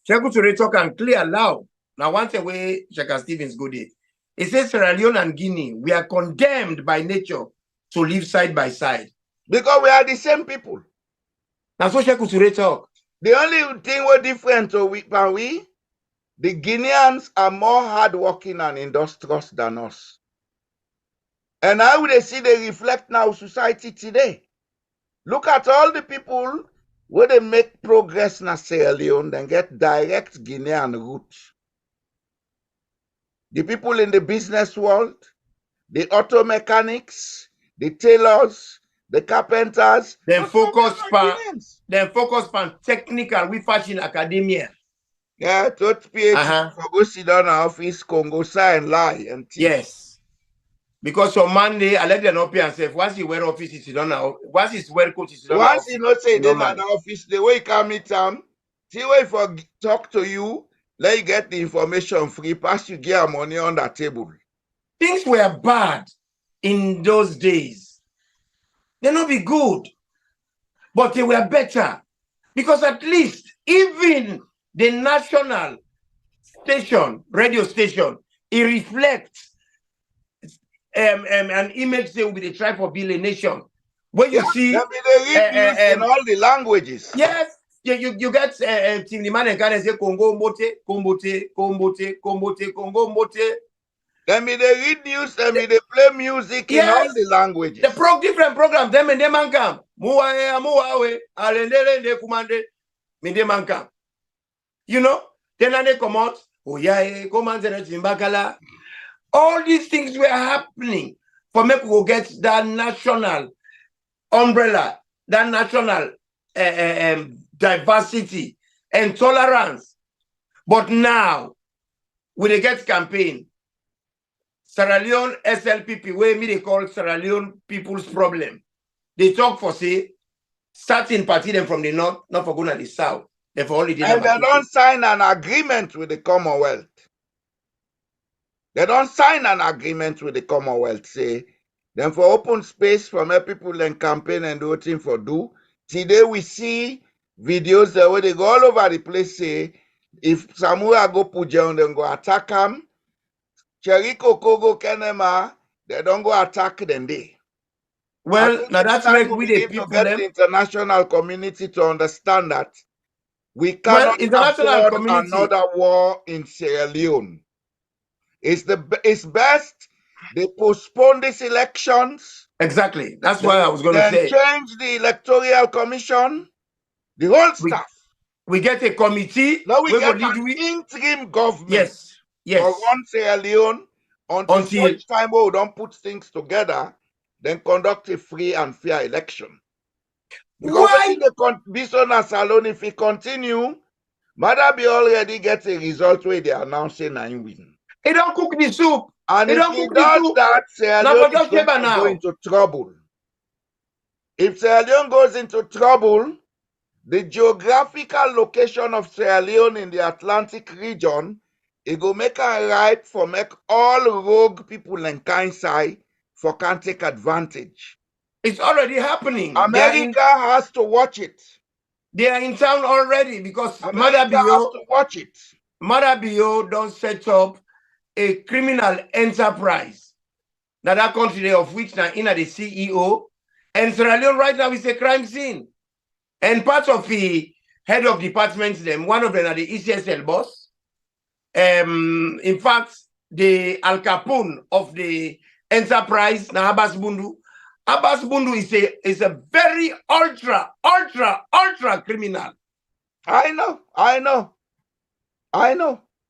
Sheku Toure talk and clear loud. Now one way Shaka Stevens go there. He says Sierra Leone and Guinea, we are condemned by nature to live side by side. Because we are the same people. That's what Sheku Toure talk. The only thing we're different to the Guineans are more hardworking and industrious than us. And how would they see they reflect now society today? Look at all the people where they make progress in Sierra Leone, then get direct Guinean roots. The people in the business world, the auto mechanics, the tailors, the carpenters, then focus on technical we fashion academia. Yeah, to PhD for go sit down in office, Congo sign lie and teach. Yes. Because on Monday, I let them up here and say, once you wear office, it's done now. Once it's wear coat, it's done. Once you not say they're not the office, the way you come meet them, see way for talk to you, let you get the information free, pass you get money on the table. Things were bad in those days. They not be good, but they were better. Because at least even the national station, radio station, it reflects an image they will be the tribe for building nation. When you see they read news in all the languages. Yes, you get Tim Liman and Ghana say Congo Mbote, Kombote, Kombote, Kombote, Congo Mbote. Then they read news, then they play music in all the languages. The different programs, them and them come. Muawe, Alendele, de Kumande, Minde come. You know, then they come out, Oyae, Commander Zimbakala. All these things were happening for me to get that national umbrella, that national diversity and tolerance. But now, with the get campaign, Sierra Leone SLPP, where me they call Sierra Leone People's Problem. They talk for say, starting party them from the north, not for going to the south. They for only and they don't sign an agreement with the Commonwealth. They don't sign an agreement with the Commonwealth, say, then for open space for my people and campaign and voting for do. Today we see videos that where they go all over the place, say, if Samura go Puja then go attack them, Cheriko Kogo Kenema, they don't go attack them they. Well, now that's make we the people to get the international community to understand that We cannot international afford community. another war in Sierra Leone. It's best they postpone these elections. Exactly. That's why I was going to Then say. change the Electoral Commission, the whole stuff. We get a committee. Now we get lead an interim government Yes. for one Sierra Leone until such time we don't put things together, then conduct a free and fair election. Because when the Bison and Salon, if we continue, Madabi already gets a result where they are announcing and win. He don't cook the soup. And if he does that, Sierra Leone is going to go into trouble. If Sierra Leone goes into trouble, the geographical location of Sierra Leone in the Atlantic region, it go make a right for make all rogue people in Kansai for can take advantage. It's already happening. America has to watch it. They are in town already because America has to watch it. Madabio don't set up a criminal enterprise. Now that country of which now in the CEO, and Sierra Leone right now is a crime scene. And part of the head of departments, them, one of them are the ECSL boss. In fact, the Al Capone of the enterprise, now Abbas Bundu. Abbas Bundu is a very ultra criminal. I know.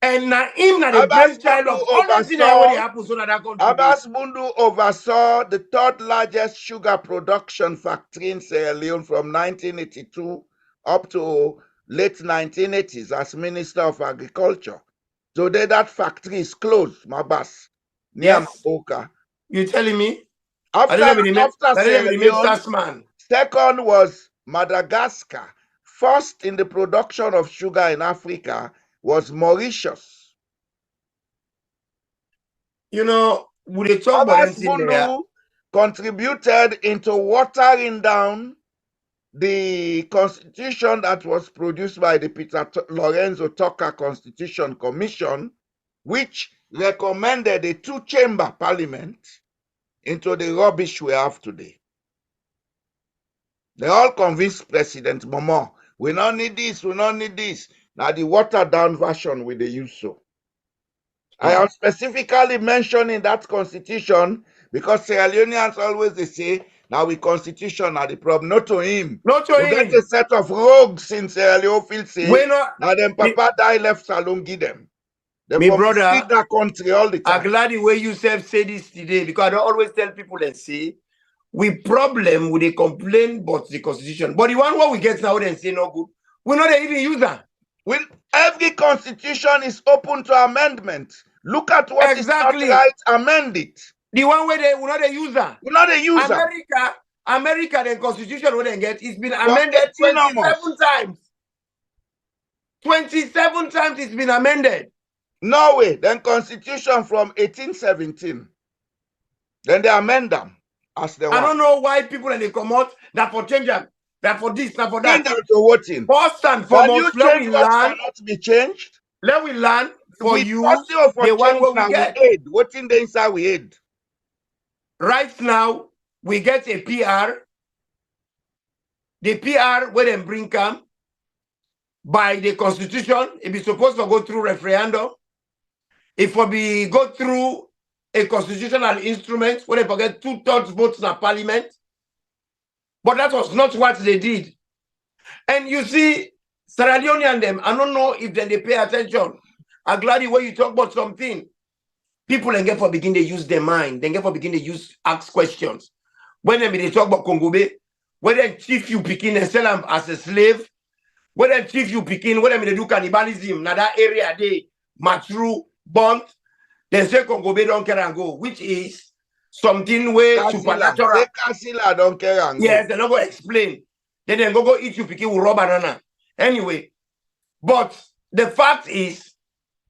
And now him now the brainchild of all the things that happens so that country. Abbas Bundu oversaw the third largest sugar production factory in Sierra Leone from 1982 up to late 1980s as Minister of Agriculture. Today that factory is closed, Mabas, near Maboka. You telling me? After Sierra Leone, second was Madagascar. First in the production of sugar in Africa was Mauritius. You know, would they talk Abbas Bundu contributed into watering down the constitution that was produced by the Peter Lorenzo Tucker Constitution Commission, which recommended a two-chamber parliament into the rubbish we have today. They all convinced President Momo, we don't need this, we don't need this. Now the watered down version with the use so. I am specifically mentioning that constitution because Sierra Leoneans always they say, now we constitution are the problem. Not to him. Not to him. Get a set of rogues in Sierra Leone feel say, now them papa die left Salon give them. They me brother, that country all the time. I'm glad the way you say this today because I don't always tell people and say, we problem with the complaint about the constitution. But the one what we get now and say no good, we're not even use that. Every constitution is open to amendment. Look at what is not right, amend it. The one where we're not a user. We're not a user. America, the constitution we get, it's been amended 27 times. 27 times it's been amended. Norway, then constitution from 1817. Then they amend them as they want. I don't know why people and they come out that for change them, that for this, that for that. Change them to voting. First and foremost, let we learn. Cannot be changed. Let we learn for you the one where we get. Voting the inside we aid. Right now, we get a PR. The PR where they bring come by the constitution, it is supposed to go through referendum. If we go through a constitutional instrument where they forget 2/3 votes in the parliament. But that was not what they did. And you see, Sierra Leone and them, I don't know if they pay attention. I'm glad the way you talk about something. People then get for begin to use their mind. They get for begin to ask questions. When they talk about Congo Bay, when they chief you picking and sell them as a slave, when they chief you picking, when they do cannibalism, now that area they matru bond, they say Congo Bay don't care and go, which is something where supernatural. Don't care and go. Yes, they're not going to explain. Then they go eat you picking with raw banana. Anyway, but the fact is,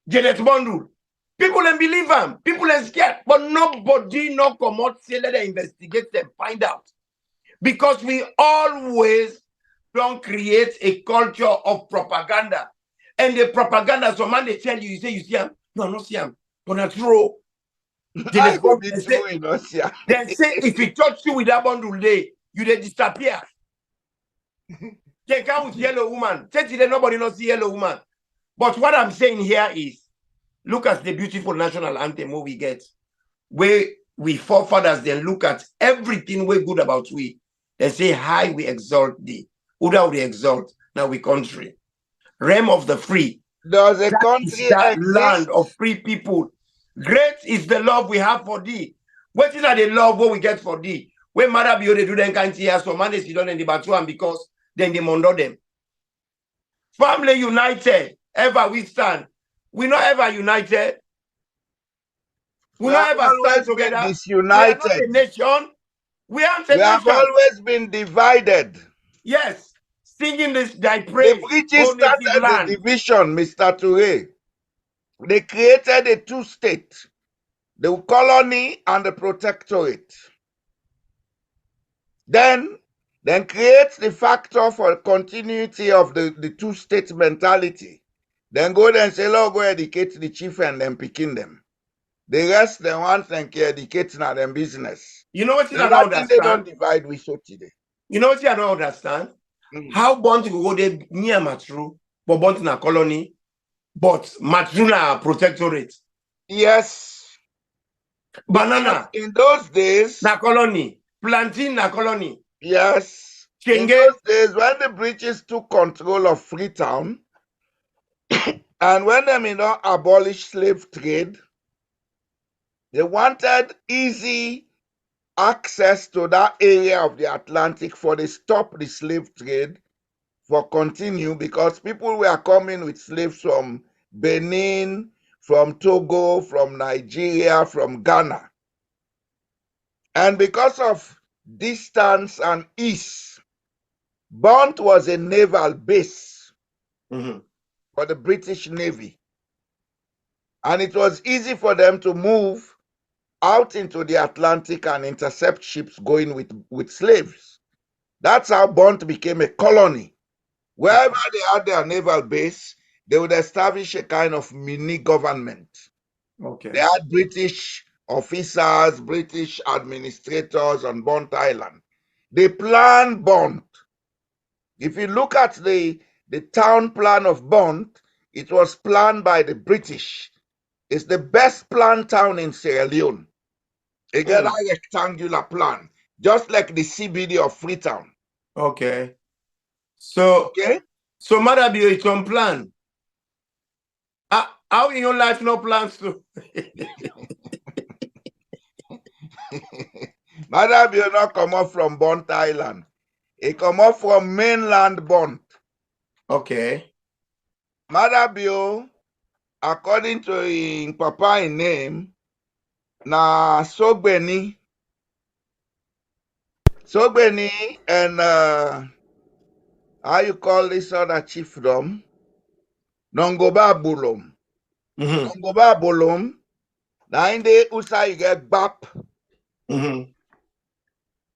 Janet Bondul, people don't believe them. People are scared. But nobody no come out say let them investigate and find out. Because we always don't create a culture of propaganda. And the propaganda, so man they tell you, you say, you see him? No, not see him. But not true. They say, if he touch you with that bundle day, you they disappear. They come with yellow woman. Today nobody knows the yellow woman. But what I'm saying here is, look at the beautiful national anthem we get, where we forefathers then look at everything we good about we. They say, high we exalt thee. Uda we exalt, now we country. Realm of the free. Does a That country is that exist? land of free people. Great is the love we have for thee. What is that the love what we get for thee? When mother be they do them can't hear so man is done in the batuan because then they mondo them. Family united, ever we stand. We not ever united. We not have ever stand always been together. We are not disunited. a nation. We aren't a We have nation. always been divided. Yes, singing this thy The praise. British Oh, native started the land. division, Mr. Toure. They created a two-state, the colony and the protectorate. Then create the factor for continuity of the two-state mentality. Then go and say, Lord, go educate the chief and then picking them. The rest, they want and educate now them business. You know what you And don't nothing they don't understand? divide we so today. You know what you don't understand? How Bounty go there near Matru, but Bounty na colony, but Matru na protectorate. Yes. Banana In those days, na colony, plantain na colony. yes. In Chenge, those days, when the British took control of Freetown, and when they abolished slave trade, they wanted easy access to that area of the Atlantic for they stop the slave trade for continue because people were coming with slaves from Benin, from Togo, from Nigeria, from Ghana. And because of distance and ease, Bond was a naval base for the British Navy. And it was easy for them to move out into the Atlantic and intercept ships going with slaves. That's how Bond became a colony. Wherever they had their naval base, they would establish a kind of mini government. okay. They had British officers, British administrators on Bond Island. They planned Bond. If you look at the town plan of Bond, it was planned by the British. It's the best planned town in Sierra Leone. Again, a rectangular plan, just like the CBD of Freetown. Okay. So, Okay? so Mother Bio, it's on plan. How in your life no plans to? Mother Bio not come up from Bond Island. He come up from mainland Bond. Okay. Mother Bio, according to his papa name, na Sogbeni. Sogbeni and how you call this other chiefdom? Nongoba Bulum. Nongoba Bulum. Now in the USA you get BAP.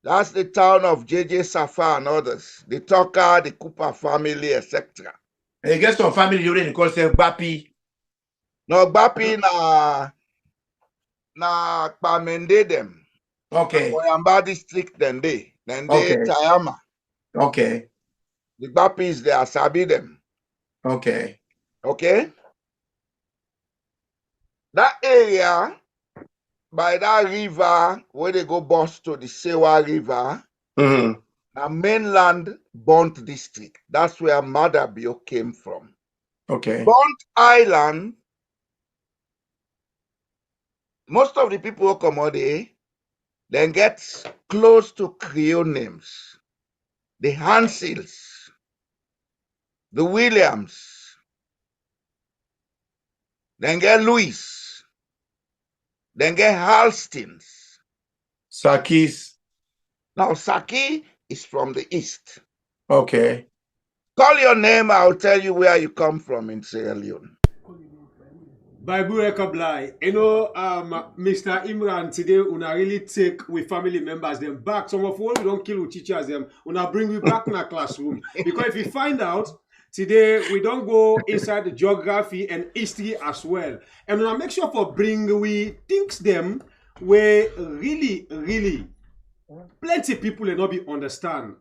That's the town of JJ Safa and others. The Tucker, the Cooper family, etc. And you get some family you really call them Bapi. No, Bapi na Pamende them. Okay. Boyamba district then they Tayama. Okay. The Bapis they Asabi them. Okay. Okay? That area by that river where they go bust to the Sewa River, a mainland Bond district. That's where Madabio came from. Okay. Bond Island, most of the people who come out there, then get close to Creole names. The Hansels, the Williams, then get Louis, then get Halstins. Sakis. Now, Saki is from the east. Okay. Call your name, I'll tell you where you come from in Sierra Leone. Bible Rekably. You know, Mr. Imran, today, una really take with family members them back. Some of what we don't kill with teachers them, una bring we back in our classroom. Because if you find out, today we don't go inside the geography and history as well. And una make sure for bring we things them where really, really plenty people will not be understand.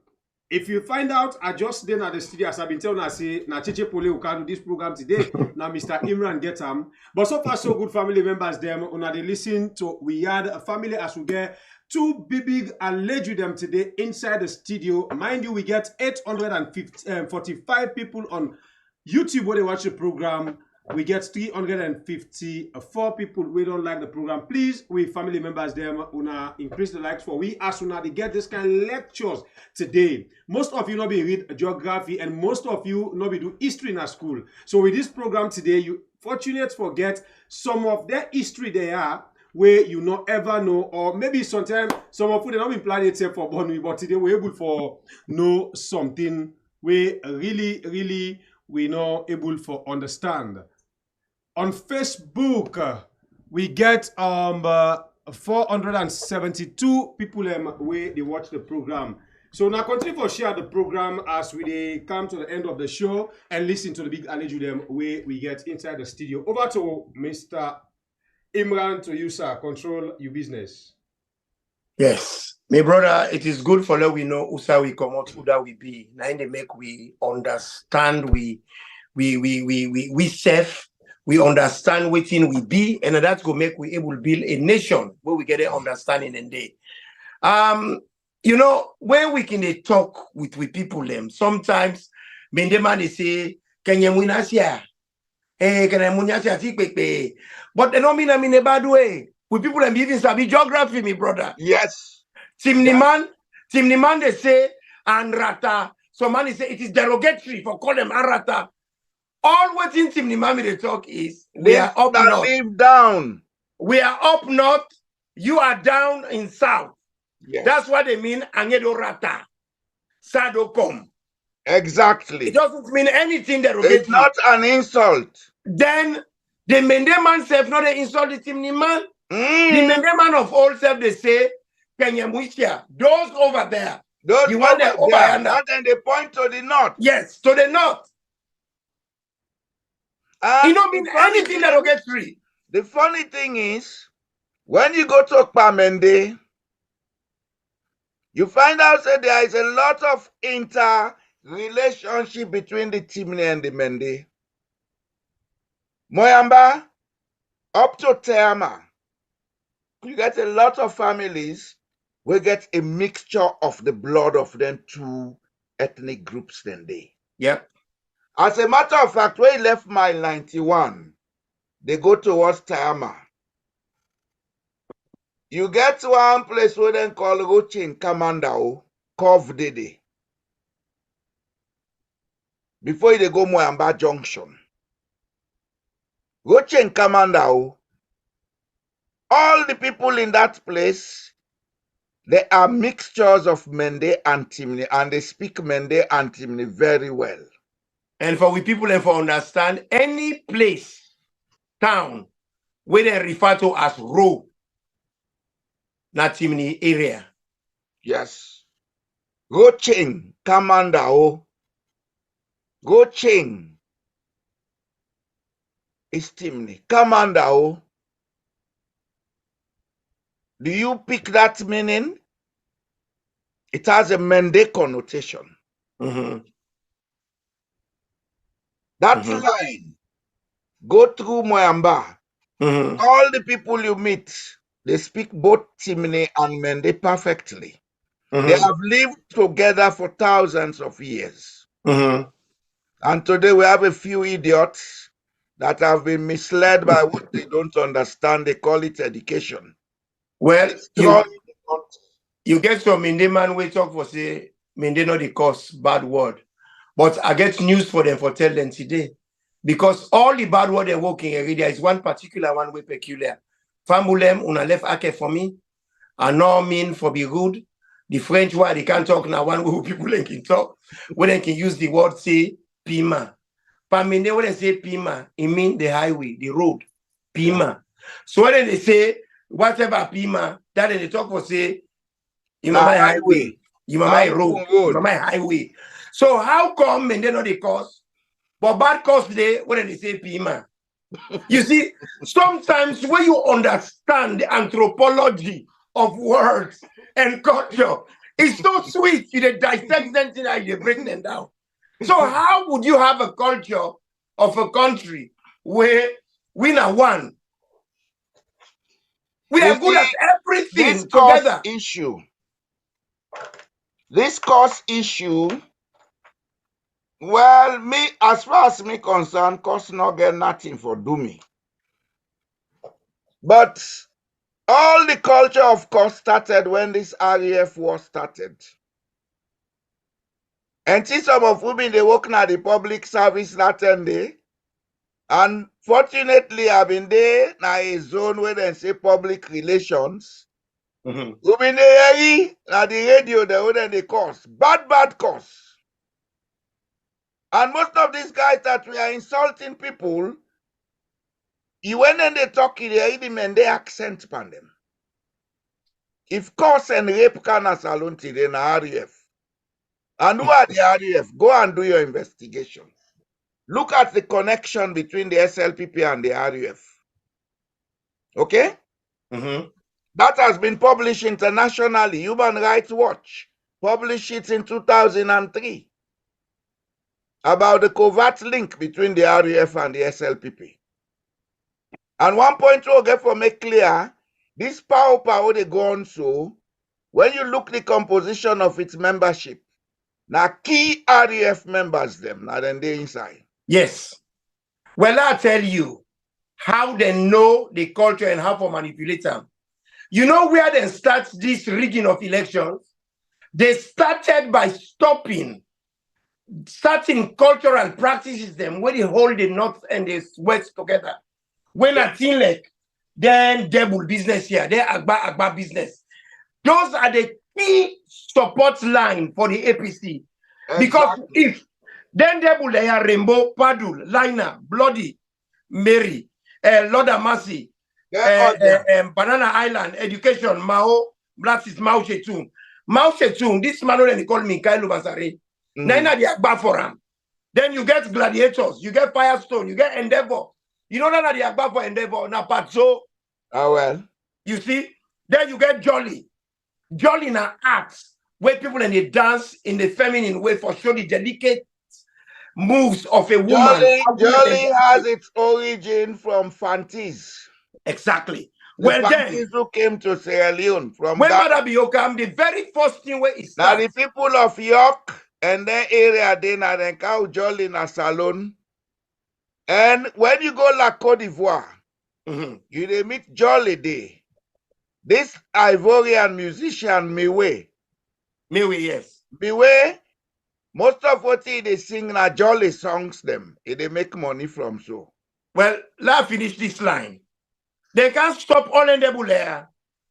If you find out, I just then at the studio, as I've been telling, I say, na Cheche Pole who can do this program today. Now, Mr. Imran get him. But so far, so good family members, them, una they listen to, we had a family as we get two big alleged with them today inside the studio. Mind you, we get 845 people on YouTube where they watch the program. We get 354 people we don't like the program. Please, we family members them una increase the likes for we as una they get this kind of lectures today. Most of you not be read geography and most of you not be do history in our school. So with this program today, you fortunate forget some of their history they are where you not ever know, or maybe sometimes some of you they not been planning itself for born, but today we're able for know something we really we not able for understand. On Facebook, we get 472 people where they watch the program. So now continue to share the program as we come to the end of the show and listen to the big alleged them where we get inside the studio. Over to Mr. Imran, to you, sir. Control your business. Yes, my brother, it is good for let we know who we come out, who that we be. Now they make we understand we safe. We understand what thing we be, and that's going to make we able to build a nation where we get an understanding and day. You know, when we can talk with people, them sometimes when the man say, "Can you win us here? Hey, can I win us here?" But they don't mean in a bad way. With people them even sabi geography, me brother. Yes. Timniman, they say anrata. So man say it is derogatory for call them anrata. All what in Timnimami they talk is we are up north. Live down. We are up north. You are down in south. Yes. That's what they mean. Angedo rata, sado kom. Exactly. It doesn't mean anything derogatory. It's not an insult. Then the Mendeman self not they insult the Timniman. The Mendeman of all self they say Kenyamuishia. Those over there. Those the one over there. Not then they point to the north. Yes, to the north. And it don't mean anything derogatory. The funny thing is, when you go to Okpamende, you find out that there is a lot of interrelationship between the Timni and the Mende. Moyamba, up to Teama, you get a lot of families who get a mixture of the blood of them two ethnic groups then they. Yep. As a matter of fact, when he left mile 91, they go towards Teama. You get to one place where they call Rochin Kamandao, Kov Dede. Before they go Moyamba Junction. Rochin Kamandao, all the people in that place, they are mixtures of Mende and Timni, and they speak Mende and Timni very well. And for we people and for understand, any place, town, where they refer to as Ro, not Timni area. Yes. Goching, Kamandao. Goching is Timni. Kamandao. Do you pick that meaning? It has a Mende connotation. That line, go through Moyamba. All the people you meet, they speak both Timni and Mende perfectly. They have lived together for thousands of years. And today we have a few idiots that have been misled by what they don't understand. They call it education. Well, you get some Mende man we talk for say, Mende not the cause, bad word. But I get news for them for tell them today. Because all the bad word they're working every day is one particular one way peculiar. Famulem una left ake for me. I know mean for be rude. The French word they can't talk now one way people can talk. When they can use the word say pima. Paminde when they say pima, it mean the highway, the road. Pima. So when they say whatever pima, that they talk for say my highway. You my road. You my highway. So how come and they know the cause? But bad cause they when they say Pima. You see, sometimes when you understand the anthropology of words and culture, It's so sweet. You dissect them and you break them down. So how would you have a culture of a country where we are one? We are good at everything together. This cost issue, well, me, as far as me concerned, cost not get nothing for do me. But all the culture of cost started when this RAF war started. And see some of women, they work at the public service that day. And fortunately, I've been there in a zone where they say public relations. We've been there at the radio, they cost. Bad cost. And most of these guys that we are insulting people, you when they talk, they hear them and they accent upon them. If cost and rape can a Salon today in RAF. And who are the RAF? Go and do your investigation. Look at the connection between the SLPP and the RAF. Okay? That has been published internationally. Human Rights Watch published it in 2003 about the covert link between the RAF and the SLPP. And one point to get for make clear, this power they go on so, when you look the composition of its membership, now key RAF members them, now then they inside. Yes. Well, I'll tell you how they know the culture and how to manipulate them. You know where they start this rigging of elections? They started by stopping certain cultural practices them when they hold the North and the West together. When I think like, then double business here, then Agba business. Those are the key support line for the APC. Exactly. Because if then double they are Rainbow, Padul, Lina, Bloody, Mary, Lord of Mercy, Banana Island, Education, Mao, Blacksis, Mao Zedong. Mao Zedong, this man they call me Kailu Basare. Nina the Agba for him. Then you get Gladiators, you get Firestone, you get Endeavor. You know that the Agba for Endeavor, na Patso. Ah, well. You see, then you get Jolly. Jolly na acts where people in the dance in the feminine way for show the delicate moves of a woman. Jolly has its origin from Fantis. Exactly. The Fantis who came to Sierra Leone from when Mother Bioka, the very first thing where it starts. Now the people of York and their area they na then cow Jolly na Salon. And when you go La Côte d'Ivoire, you they meet Jolly Day. This Ivorian musician Miwe. Miwe, yes. Miwe, most of what they sing na Jolly songs them. They make money from so. Well, let's finish this line. They can't stop all in the bullet.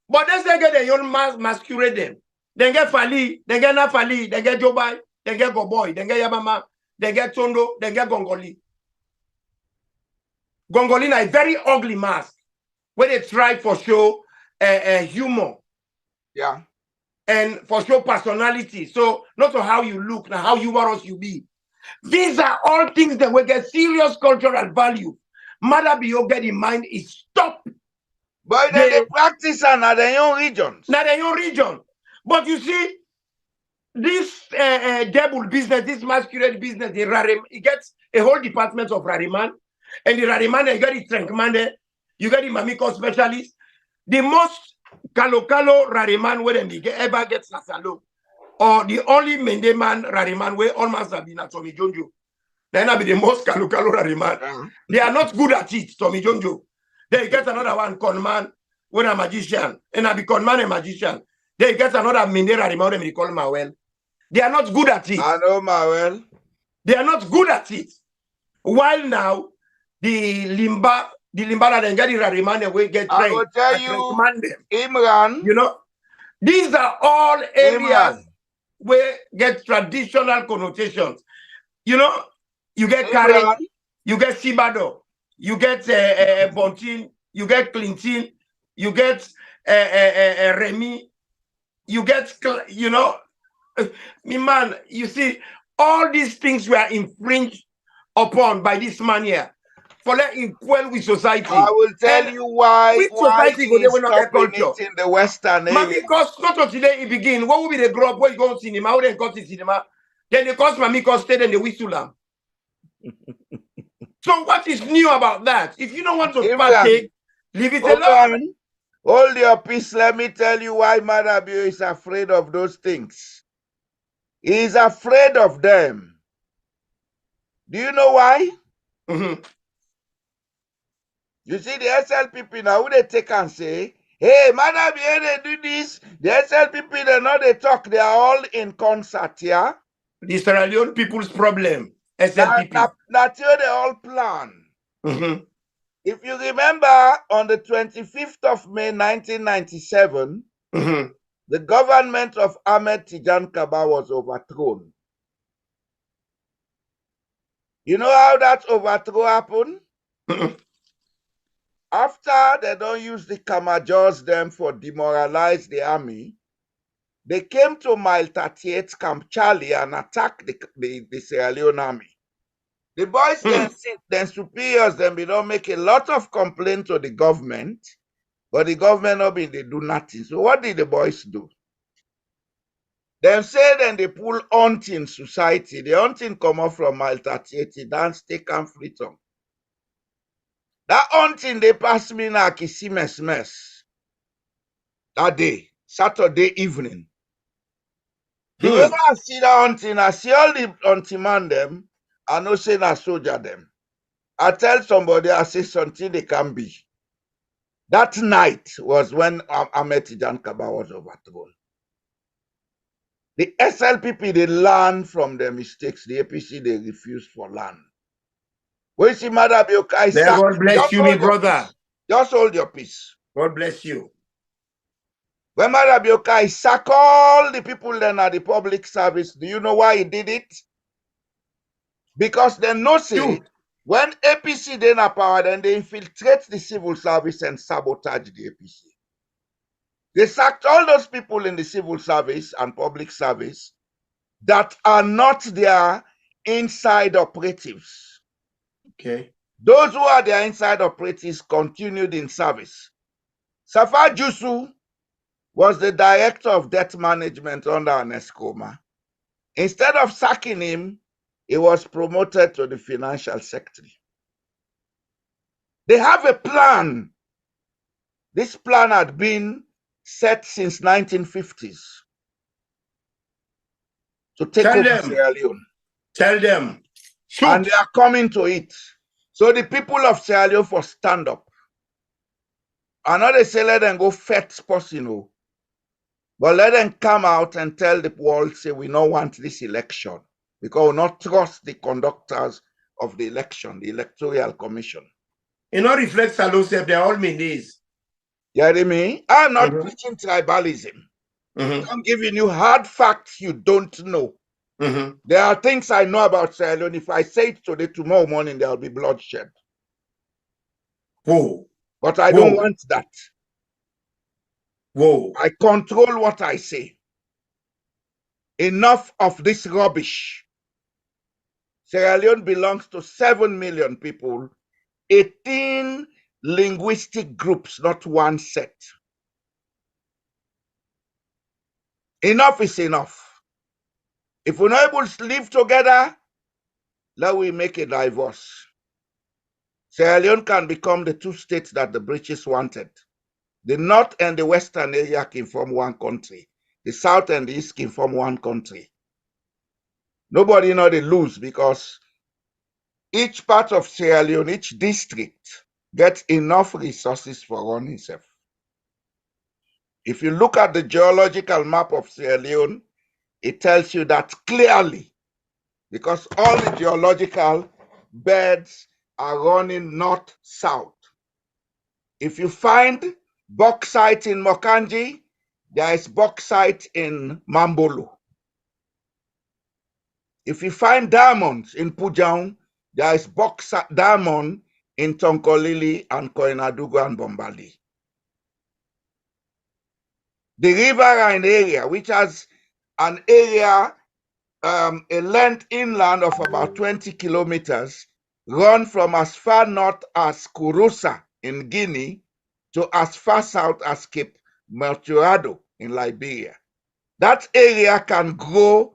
But they say get the young masquerade them. They get Fali, they get Nafali, they get Jobai, they get Goboy, they get Yabama, they get Tondo, they get Gongoli. Gongoli is a very ugly mask where they try for show humor. Yeah. And for show personality. So not to how you look, now how humorous you be. These are all things that will get serious cultural value. Mother Bio get in mind is stop. But they practice in their own regions. Not their own region. But you see, this devil business, this masquerade business, it gets a whole department of Rariman. And the Rariman, you get the Trankman, you get the Mamiko specialist. The most Kalo Rariman where they ever get Sasalo. Or the only Mende man Rariman where almost have been at Tommy Jonjo. Then I be the most Kalo Rariman. They are not good at it, Tommy Jonjo. Then you get another one, Conman, when a magician. And I be Conman a magician. Then you get another Mende Rariman, when they call Mawel. They are not good at it. I know Mawel. They are not good at it. While now, the Limba that they get the Rariman will get trained. I will tell you, Imran. You know, these are all areas where get traditional connotations. You know, you get Karen, you get Sibado, you get Bontin, you get Clinton, you get Remy, you get, you know, me man, you see, all these things were infringed upon by this man here. for let equal with society. I will tell And you why which society go they he's will not get stopping culture? it in the Western Ma area. because not until today it begin. What will be the grow up? What you go to cinema? How they go to cinema? Then they cause my because stay then they whistle them. So what is new about that? If you don't want to Imran, partake, leave it alone. Imran, hold your peace. Let me tell you why Madabio is afraid of those things. He's afraid of them. Do you know why? Mm-hmm. You see, the SLPP now, who they take and say, hey, Madabio, they do this. The SLPP, they know they talk. They are all in concert, yeah? The Sierra Leone people's problem, SLPP. That's how they all plan. Mm-hmm. If you remember, on the 25th of May, 1997, Mm-hmm. the government of Ahmed Tijan Kaba was overthrown. You know how that overthrow happened? Mm-hmm. After they don't use the Kamajors them for demoralize the army, they came to Mile 38 Camp Charlie and attacked the Sierra Leone army. The boys then superiors then we don't make a lot of complaint to the government, but the government not been they do nothing. So what did the boys do? Them say then they pull hunting society. The hunting come up from Mile 38, dance take and freedom. That hunting they pass me na Kisimes mess. That day, Saturday evening. The way I see that hunting, I see all the hunting man them, I know say na soldier them. I tell somebody, I say something they can be. That night was when Ahmed Tijan Kaba was overthrown. The SLPP, they learn from their mistakes. The APC, they refuse for land. When you see Madabioka, May God bless you, my brother. Just hold your peace. God bless you. When Madabioka sack all the people then at the public service, do you know why he did it? Because they know say, when APC then are power, then they infiltrate the civil service and sabotage the APC. They sacked all those people in the civil service and public service that are not their inside operatives. Okay. Those who are their inside operatives continued in service. Safa Jusu was the director of debt management under Anescoma. Instead of sacking him, he was promoted to the financial secretary. They have a plan. This plan had been set since 1950s to take over Sierra Leone. Tell them. Shoot. And they are coming to it. So the people of Sierra Leone for stand up. And not they say let them go first person, but let them come out and tell the world, say we don't want this election because we not trust the conductors of the election, the Electoral Commission. It not reflect Salon, they all mean this. You hear me? I'm not preaching tribalism. I'm giving you hard facts you don't know. There are things I know about Sierra Leone. If I say it today, tomorrow morning, there will be bloodshed. Whoa. But I don't want that. Whoa. I control what I say. Enough of this rubbish. Sierra Leone belongs to 7 million people, 18 linguistic groups, not one set. Enough is enough. If we're not able to live together, let we make a divorce. Sierra Leone can become the two states that the British wanted. The north and the western area can form one country. The south and the east can form one country. Nobody know they lose because each part of Sierra Leone, each district, gets enough resources for running itself. If you look at the geological map of Sierra Leone, it tells you that clearly because all the geological beds are running north-south. If you find bauxite in Mokanji, there is bauxite in Mambolo. If you find diamonds in Pujang, there is bauxite diamond in Tonkolili and Koinadugu and Bombali. The riverine area, which has an area, a length inland of about 20 kilometers, run from as far north as Kurusa in Guinea to as far south as Cape Melturado in Liberia. That area can grow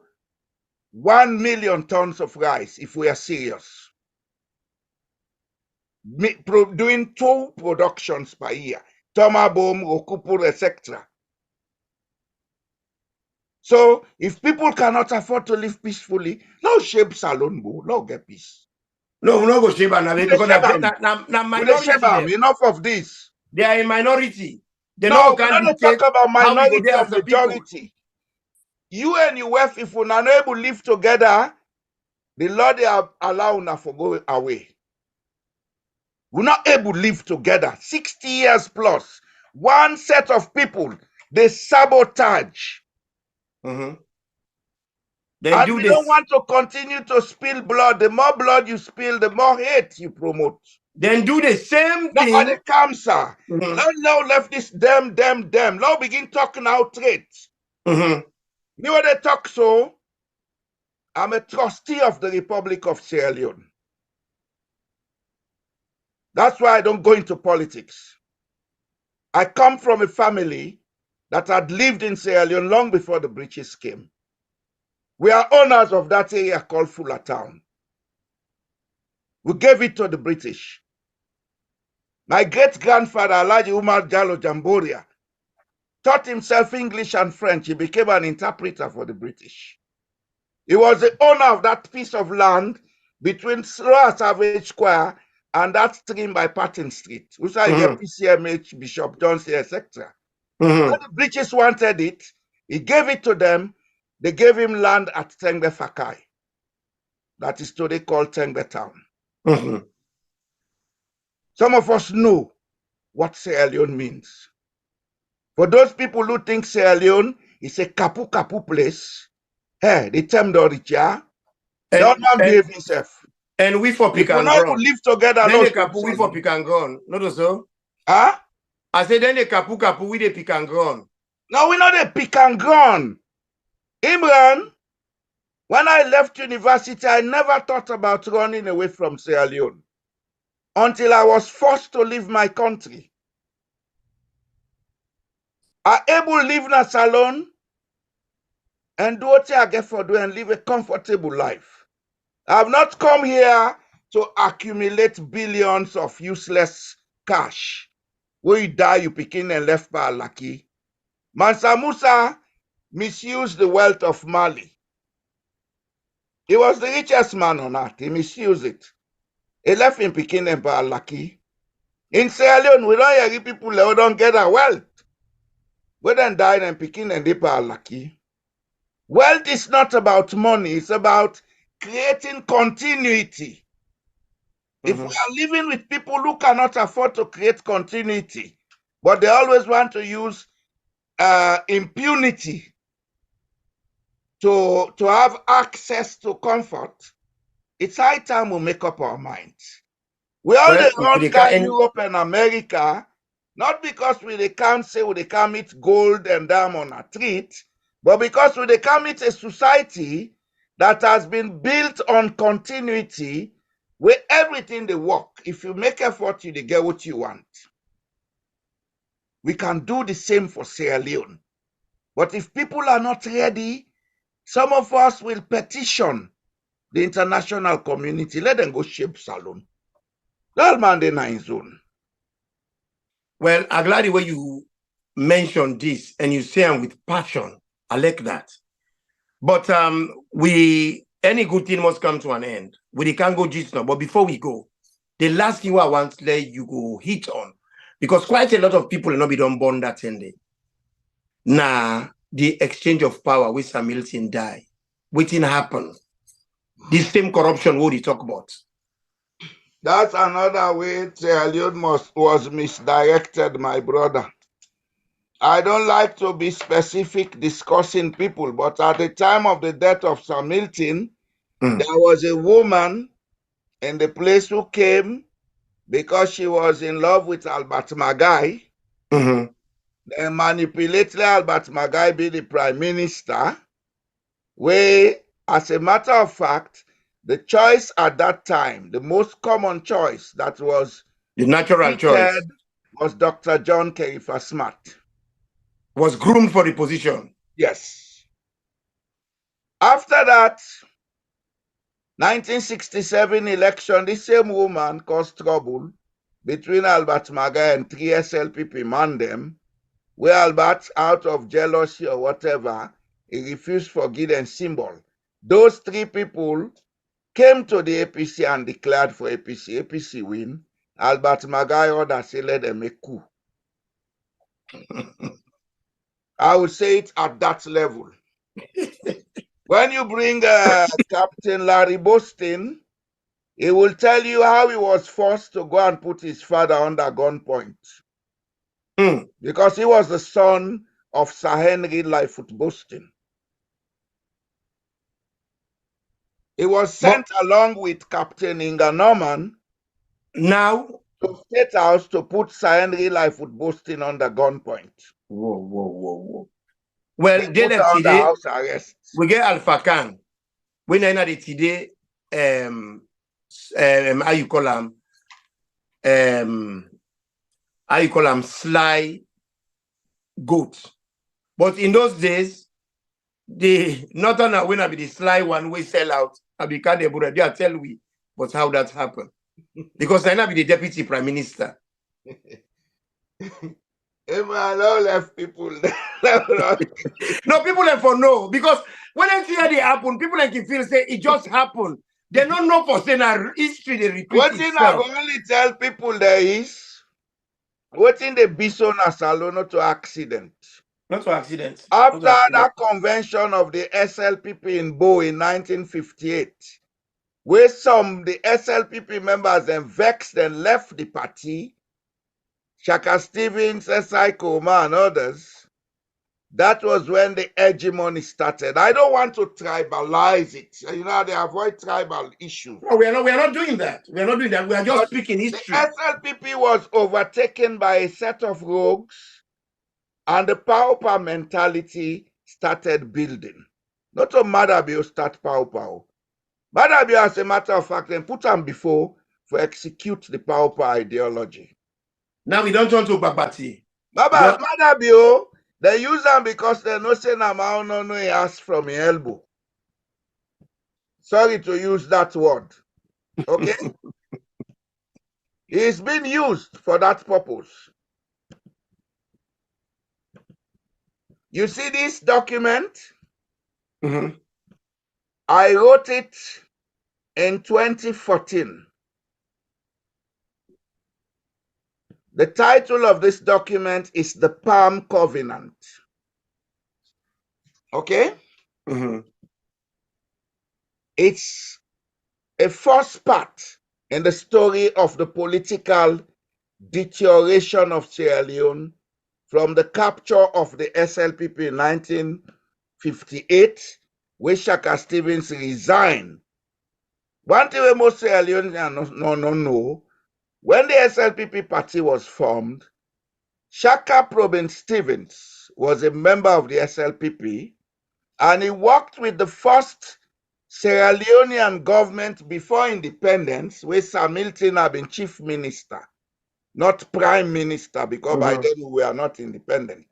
1 million tons of rice if we are serious. Doing 2 productions per year, Tomabom, Okupur, etc. So if people cannot afford to live peacefully, no shape Salon, no get peace. No, we no go shame am because na minority. Enough of this. They are a minority. They No, no we can don't talk dictate about how we go minority there and as a people. majority. You and your wife, if we are not able to live together, the Lord they have allowed us to go away. We're not able to live together. 60 years plus. One set of people, they sabotage. Then And do we this. don't want to continue to spill blood. The more blood you spill, the more hate you promote. Then do the same Now thing. the cancer. Now left this them. Now begin talking out traits. You know what they talk so? I'm a trustee of the Republic of Sierra Leone. That's why I don't go into politics. I come from a family that had lived in Sierra Leone long before the British came. We are owners of that area called Fuller Town. We gave it to the British. My great-grandfather, Alhaji Umar Jallo Jamboria, taught himself English and French. He became an interpreter for the British. He was the owner of that piece of land between Sloa Savage Square and that stream by Patton Street, which I get PCMH, Bishop Johnson, etc. When the British wanted it, he gave it to them. They gave him land at Tengbe Fakai. That is today called Tengbe Town. Some of us know what Sierra Leone means. For those people who think Sierra Leone is a kapu place, hey, the term Doricha, don't behave himself. And we for pick If we and not ground. live together, Then no the kapu we for pick and ground. Not so? Huh? I said then the kapu we the pick and ground. No, we're not a pick and ground. Imran, when I left university, I never thought about running away from Sierra Leone until I was forced to leave my country. I able to live in a salon and do what I get for doing and live a comfortable life. I have not come here to accumulate billions of useless cash. When you die, you begin and left by lucky. Mansa Musa misused the wealth of Mali. He was the richest man on earth. He misused it. He left him Pekin and Lucky. In Sierra Leone, we don't hear people who don't get their wealth. We then died and Pekin and Lucky. Wealth is not about money, it's about creating continuity. If we are living with people who cannot afford to create continuity, but they always want to use impunity to have access to comfort, it's high time we make up our minds. We all run Europe and America, not because we can't say they can't meet gold and diamond a treat, but because we can't meet a society that has been built on continuity where everything they work. If you make effort, you get what you want. We can do the same for Sierra Leone. But if people are not ready, some of us will petition the international community. Let them go shape Salon. That man they in zone. Well, I'm glad the way you mentioned this and you say them with passion. I like that. But any good thing must come to an end. We can't go just now. But before we go, the last thing I want to let you go hit on, because quite a lot of people not be done born that same day. Now, the exchange of power with Sam Milton die. Waiting happen. This same corruption what he talk about. That's another way Sierra Leone was misdirected, my brother. I don't like to be specific discussing people, but at the time of the death of Sam Milton, there was a woman in the place who came because she was in love with Albert Magai. They manipulated Albert Magai be the prime minister, where, as a matter of fact, The choice at that time, the most common choice that was The natural choice treated was Dr. John Kerifa Smart. was groomed for the position. Yes. After that, 1967 election, the same woman caused trouble between Albert Maga and 3 SLPP Mandem, where Albert, out of jealousy or whatever, he refused for Gideon symbol. Those 3 people came to the APC and declared for APC. APC win. Albert Magai ordered say let them make coup. I would say it at that level. When you bring Captain Larry Boston, he will tell you how he was forced to go and put his father under gunpoint. Because he was the son of Sir Henry Lightfoot Boston. He was sent along with Captain Inga Norman now to State House to put Sir Henry Lightfoot Boston under gunpoint. Whoa. Well, They they put left her under today. house arrest. We get Alpha Khan. When I know today, how you call them? Sly goat. But in those days, the northern winner be the sly one we sell out. I be can't they tell we, but how that happened. Because I now be the deputy prime minister. Imran, all left people. No, people like for no. Because when I see how they happen, people like you feel say it just happened. They don't know for saying our history, they repeat What thing I itself. go only tell people there is, what thing the Bison as Salon not to accident. Not for accidents. After that convention of the SLPP in Bo in 1958, where the SLPP members then vexed and left the party, Shaka Stevens, S.I. Koma, and others, that was when the hegemony started. I don't want to tribalize it. You know, they avoid tribal issues. No, we are not doing that. We are not doing that. We are just speaking history. The SLPP was overtaken by a set of rogues, and the power mentality started building. Not a Madabio start power. Madabio, as a matter of fact, then put them before for execute the power ideology. Now we don't turn to Babati. Madabio, they use them because they know say Namao no he asked from your elbow. Sorry to use that word. Okay? It's been used for that purpose. You see this document? I wrote it in 2014. The title of this document is The Palm Covenant. Okay? It's a first part in the story of the political deterioration of Sierra Leone from the capture of the SLPP in 1958, where Shaka Stevens resigned. One thing we most Sierra Leoneans know, when the SLPP party was formed, Shaka Probin Stevens was a member of the SLPP, and he worked with the first Sierra Leonean government before independence, where Sam Milton had been chief minister, not prime minister, because by then we are not independent.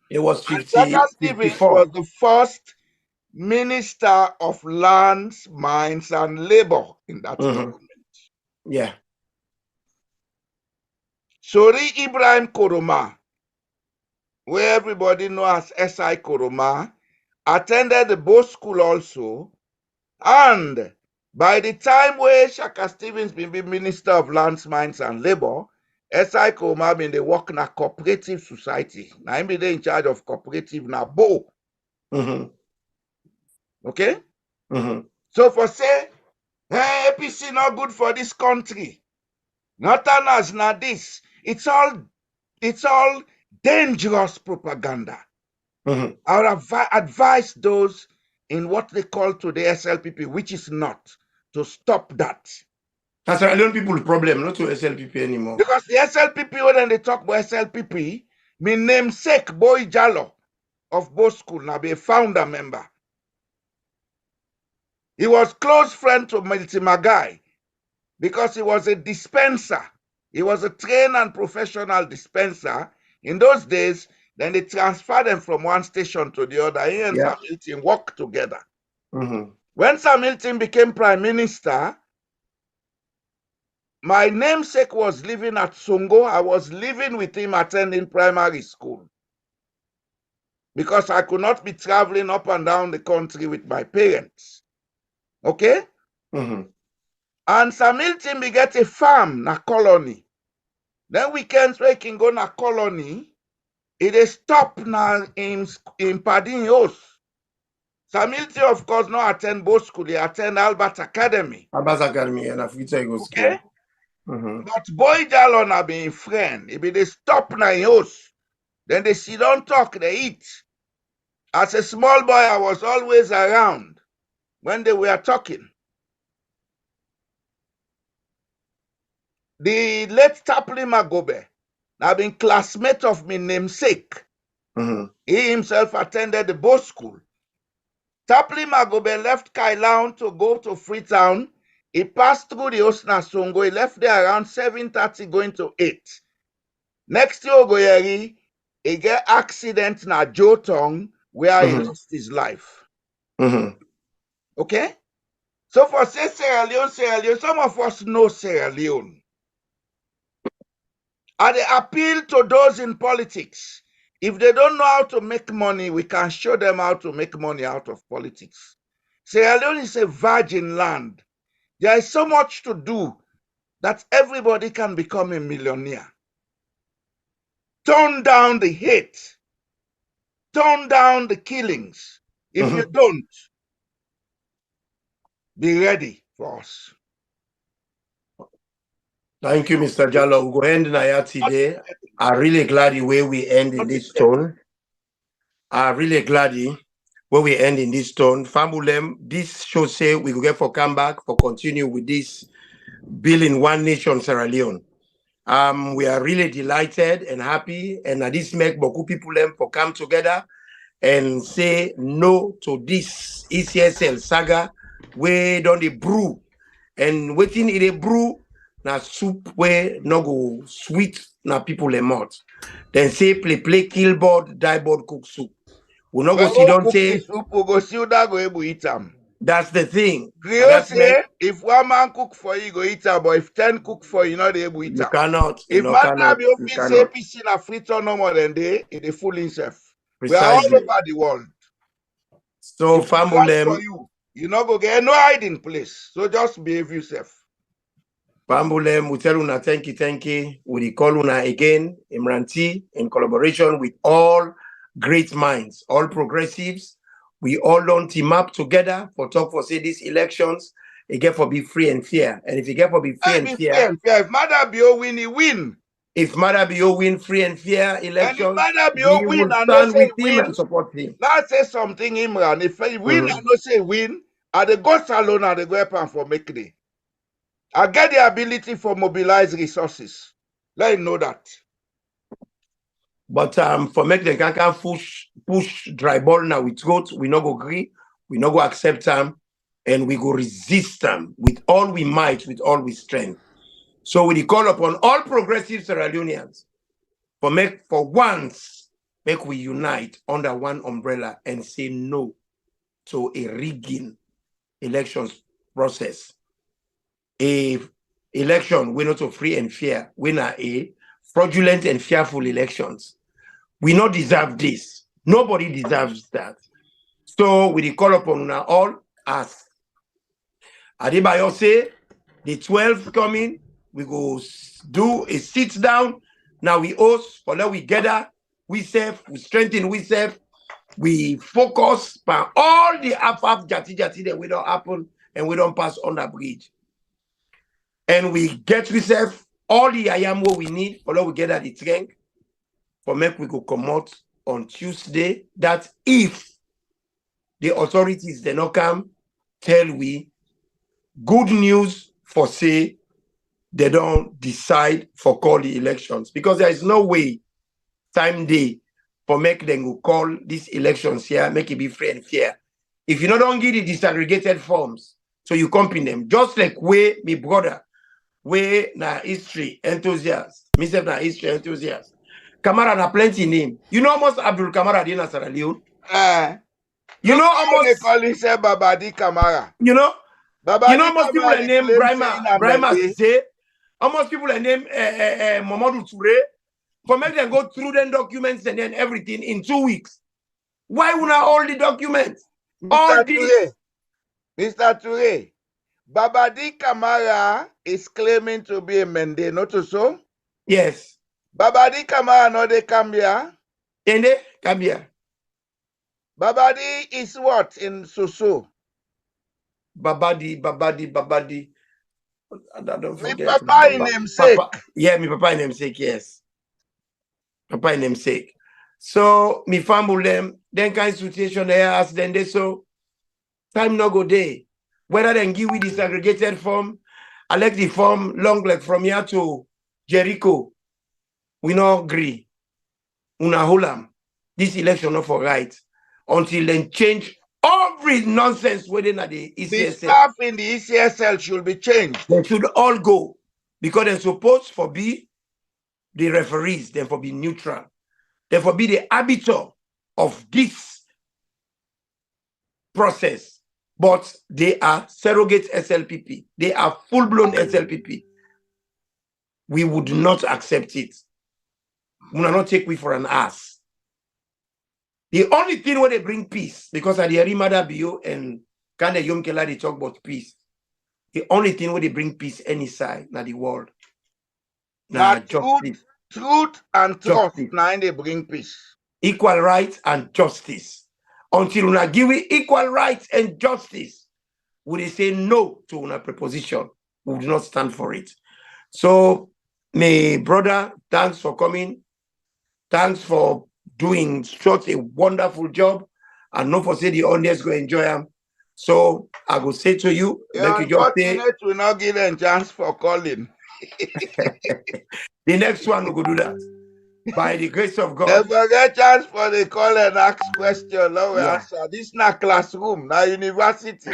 It was Shaka Stevens 54. was the first minister of lands, mines, and labor in that government. Yeah. Sori Ibrahim Koroma, where everybody knows as S.I. Koroma, attended the Bo School also, and by the time where Shaka Stevens been Minister of Lands, Mines and Labor, S.I. Koroma been the work in a cooperative society. Now he be in charge of cooperative na Bo. Okay? So for say, hey, APC not good for this country. Nothing as na this. It's all dangerous propaganda. I would advise those in what they call today SLPP, which is not, to stop that. That's Sierra Leone people problem, not to SLPP anymore. Because the SLPP, when they talk about SLPP, my namesake Boiye Jallo of Bo School now be a founder member. He was close friend to Milty Magai because he was a dispenser. He was a trained and professional dispenser. In those days, then they transferred them from one station to the other. He and Yeah. Sam Hilton worked together. Mm-hmm. When Sam Hilton became prime minister, my namesake was living at Songo. I was living with him attending primary school because I could not be traveling up and down the country with my parents. Okay? Mm-hmm. And Sam Hilton be get a farm na Colony. Then weekends where he can go na Colony, it is stop na in Padin house. Sam Hilton, of course, not attend both school. He attend Albert Academy. Abbas Academy and Africa Eagle Okay? School. Mm-hmm. But boy Jallo na be him friend. If they stop na in house, then they sit down talk, they eat. As a small boy, I was always around when they were talking. The late Tapley Magobe, now been classmate of me namesake. Mm-hmm. He himself attended the boat school. Tapley Magobe left Kailaun to go to Freetown. He passed through the Osna Songo. He left there around 7:30 going to 8. Next year, Ogoyeri, he get accident na Jotong where he lost his life. Mm-hmm. Okay? So for say Sierra Leone, some of us know Sierra Leone. And they appeal to those in politics. If they don't know how to make money, we can show them how to make money out of politics. Sierra Leone is a virgin land. There is so much to do that everybody can become a millionaire. Tone down the hate. Tone down the killings. If you don't, be ready for us. Thank you, Mr. Jallo. We'll go end Naya today. I'm really glad the way we end in this tone. I'm really glad the way we end in this tone. Fambulem, this show say we go get for come back for continue with this building one nation Sierra Leone. We are really delighted and happy, and this make beaucoup people for come together and say no to this ECSL saga. We don't brew, and waiting in a brew. Na soup where no go sweet na people a mouth. Then say play killboard, die board cook soup. We no go see don't say soup, we go see that go able eat them. That's the thing. Rio say if one man cook for you, go eat them, but if 10 cook for you, not able eat them. You cannot. If man be open say PC na free turn no more than they, it is full himself. We are all over the world. So family for you not go get no hiding place. So just behave yourself. Pambulem, we tell una thank you. We call una again, Imran T, in collaboration with all great minds, all progressives. We all don't team up together for talk for say these elections. It get for be free and fair. And if you get for be free and fair, if Mother Bio win, he win. If Mother Bio win free and fair elections, and if Mother Bio we will stand with him and support him. Let's say something, Imran. If he win and not say win, I the go Salon and the go up for make it. I get the ability for mobilize resources. Let him know that. But for make them can push dry ball now with goat, we not go agree, we not go accept them, and we go resist them with all we might, with all we strength. So we call upon all progressive Sierra Leoneans for once make we unite under one umbrella and say no to a rigging elections process. A election we're not so free and fair, we not a fraudulent and fearful elections. We not deserve this. Nobody deserves that. So we call upon una all as Adebayo say the 12th coming, we go do a sit down. Now we host, for now we gather, we serve, we strengthen, we serve, we focus on all the half jati that we don't happen and we don't pass on the bridge. And we get reserve all the ayamo we need, for now we gather the strength, for make we go come out on Tuesday, that if the authorities they not come, tell we good news for say they don't decide for call the elections, because there is no way time day for make them go call these elections here, make it be free and fair. If you don't give the disaggregated forms, so you compare them, just like way me brother, way na history enthusiast, myself na history enthusiast. Kamara na plenty name. You know almost Abdul Kamara in Sierra Leone. You know almost they call him say Babadi Kamara. you know Babadi most people are Kamara named claim saying Brahma Cisse. Almost people are named Mamadou Touré. For make them go through the documents and then everything in 2 weeks. Why would not all the documents? All these. Mr. Touré, Babadi Kamara is claiming to be a Mende, not so? Yes. Babadi Kamara no they come here. And they come here. Babadi is what in Soso? Babadi. I don't forget. My papa in namesake. Yeah, my papa in namesake, yes. Papa in namesake. So, me family them, then kind of situation there, as then they so, time no go day. Whether they give we disaggregated form, I like the form long like from here to Jericho. We no agree. Una holam. This election not for right. Until then change every nonsense within the ECSL. The staff in the ECSL should be changed. They should all go. Because they're supposed to be the referees, then for be neutral. Then for be the arbiter of this process. But they are surrogate SLPP. They are full-blown SLPP. We would not accept it. We will not take we for an ass. The only thing where they bring peace, because at the Arimada Bio and Kande Yom Kela, they talk about peace. The only thing where they bring peace any side, not the world. Now truth and trust, now they bring peace. Equal rights and justice. Until una give equal rights and justice, would they say no to una proposition? We would not stand for it. So, my brother, thanks for coming. Thanks for doing such a wonderful job. And not for say the audience go enjoy them. So I will say to you, You're like you just say, will not give them chance for calling. The next one we could do that. By the grace of God. Never get chance for the call and ask question. Now we answer. This is not classroom, now university.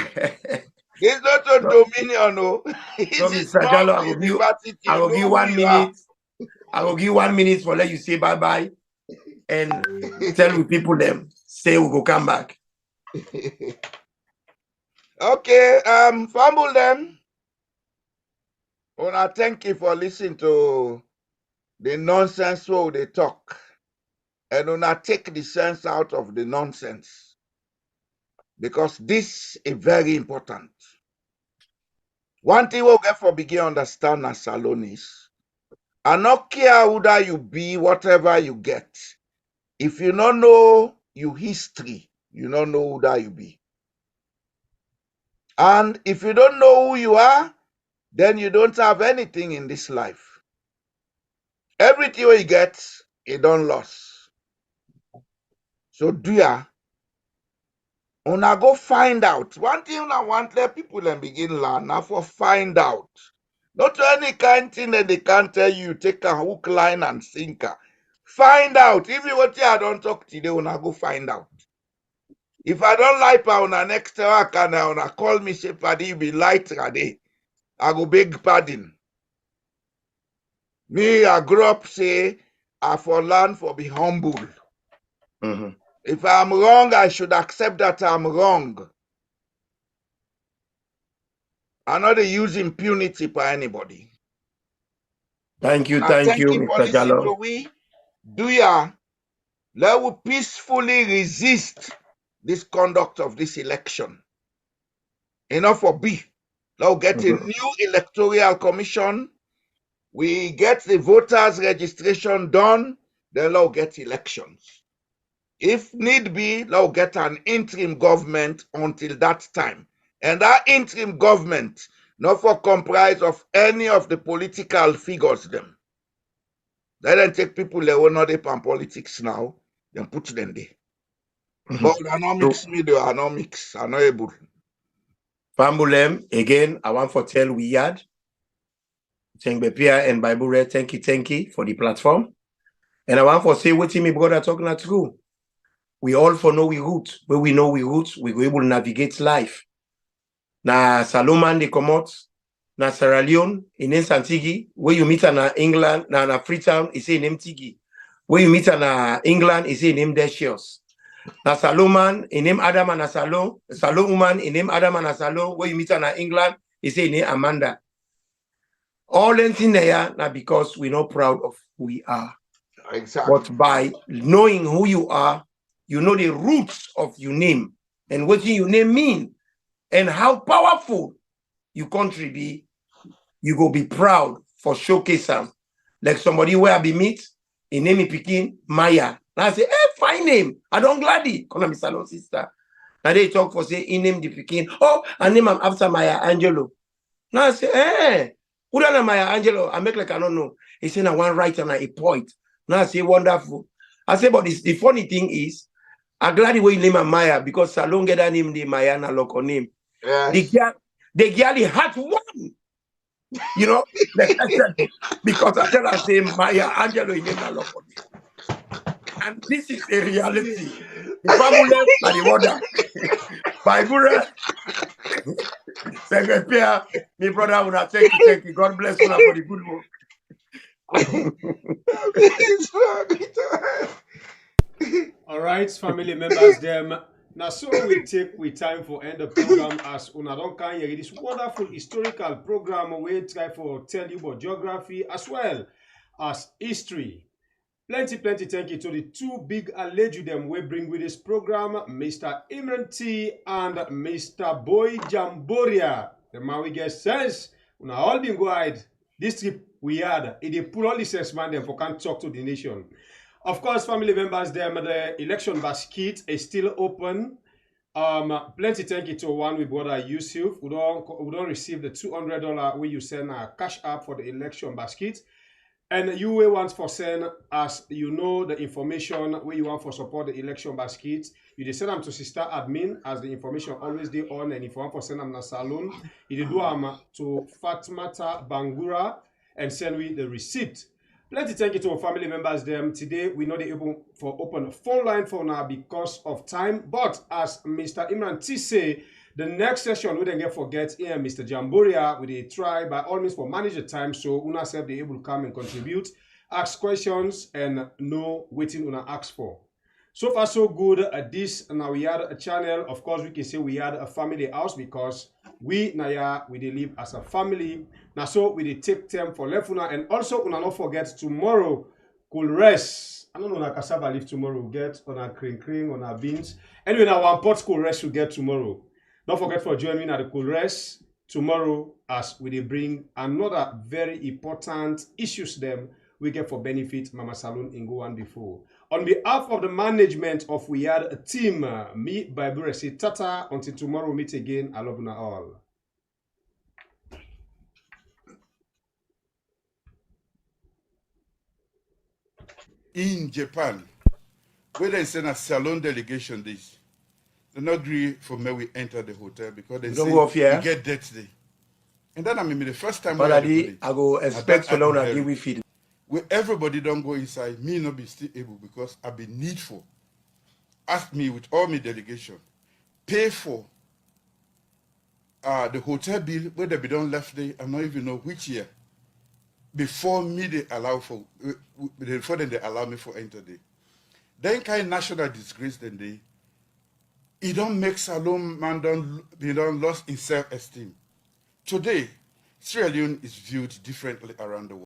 This not a dominion, no. So Mr. Jallo, I will give 1 minute. I will give 1 minute for let you say bye-bye and tell the people them. Say we go come back. Okay, fumble them. Una thank you for listening to the nonsense where they talk. And una take the sense out of the nonsense. Because this is very important. One thing we'll get for begin understand as Salon is, I not care who that you be, whatever you get. If you don't know your history, you don't know who that you be. And if you don't know who you are, then you don't have anything in this life. Everything you get, you don't lose. So do ya? Una go find out. One thing I want let people and begin learn now for find out. Not any kind thing that they can't tell you, take a hook, line, and sinker. Find out. Even what I don't talk today, una go find out. If I don't like una next week and una call me say paddy be light today, I go beg pardon. Me, I grew up say I for learn for be humble. If I'm wrong, I should accept that I'm wrong. I not use impunity for anybody. Thank you, Mr. Jallo. We do ya let we peacefully resist this conduct of this election. Enough for B. Now get a new electoral commission. We get the voters registration done. Then now get elections. If need be, now get an interim government until that time. And that interim government not for comprise of any of the political figures them. They don't take people that will not on politics now, then put them there. But I not mix media, I not mix, I not able. Pambulem, again, I want to tell we had. Thank Bepia and Bible Red, thank you for the platform. And I want to say what my brother talking at school. we all for know we root. Where we know we root, we go able to navigate life. Na Salon they come out. Na Sierra Leone, in Santigi, where you meet na England, na Freetown, is in Mtigi. Where you meet na England, is in Decius. Na Salon in name Adam and Salon, Salon woman in name Adam and Salon, where you meet na England, is in Amanda. All in there now because we're not proud of who we are. Exactly. But by knowing who you are, you know the roots of your name and what your name mean and how powerful your country be. You go be proud for showcase them. Like somebody where I be meet, in name is picking Maya. Now I say, hey, fine name. I don't gladly. Call me Salon sister. Now they talk for say in name the picking. Oh, I name I'm after Maya Angelou. Now I say, hey, who done Maya Angelou? I make like I don't know. He said I want writer and a poet. Now I say wonderful. I say, but the funny thing is, I'm glad the way you name her Maya because Salon get that name the Maya na local name. Yes. The girl had one. You know, because I tell her say Maya Angelou in name na local name. And this is a reality. The family and the mother. By Gura, Secretary, my brother would have thank you. God bless you for the good work. All right, family members, them. Now, so we take time for end the program as una don't can hear this wonderful historical program. We try for tell you about geography as well as history. Plenty thank you to the two big alleged them we bring with this program, Mr. Imran T and Mr. Boiye Jamboria. The man we get sense. Una all been go ahead. This trip we had, it pull all the sense man them for can't talk to the nation. Of course, family members, them the election basket is still open. Plenty thank you to one with brother Yusuf. We don't receive the $200 where you send a cash app for the election basket. And you will want for send as you know the information where you want for support the election basket. You send them to sister admin as the information always they on, and if you want for send them na Salon, you do them to Fatmata Bangura and send we the receipt. Plenty thank you to our family members them. Today we're not able for open a phone line for now because of time. But as Mr. Imran T say, the next session we don't get forget here, Mr. Jamboria, we try by all means for manage the time so una self be able to come and contribute, ask questions and know waiting una ask for. So far so good at this. Now we had a channel. Of course, we can say we had a family house because we live as a family. Now so we take time for left una and also una not forget tomorrow could rest. I don't know na cassava leaf tomorrow we get on our cream on our beans. Anyway, now one pot cool rest we get tomorrow. Don't forget for joining me at the cool rest tomorrow as we bring another very important issues them we get for benefit Mama Salon in go on before. On behalf of the management of We Had a Team, me, Bible, say tata, until tomorrow meet again. I love you all. In Japan, where they send a Salon delegation this, they not agree for me we enter the hotel because they say we get debt day. And then I mean the first time I go expect Salon and give we feed. Where everybody don't go inside, me not be still able because I be needful. Ask me with all my delegation, pay for the hotel bill where they be done left day. I don't even know which year. Before me they allow for before then they allow me for enter day. Then kind national disgrace then they it don't make Salon man don't lost in self-esteem. Today, Sierra Leone is viewed differently around the world.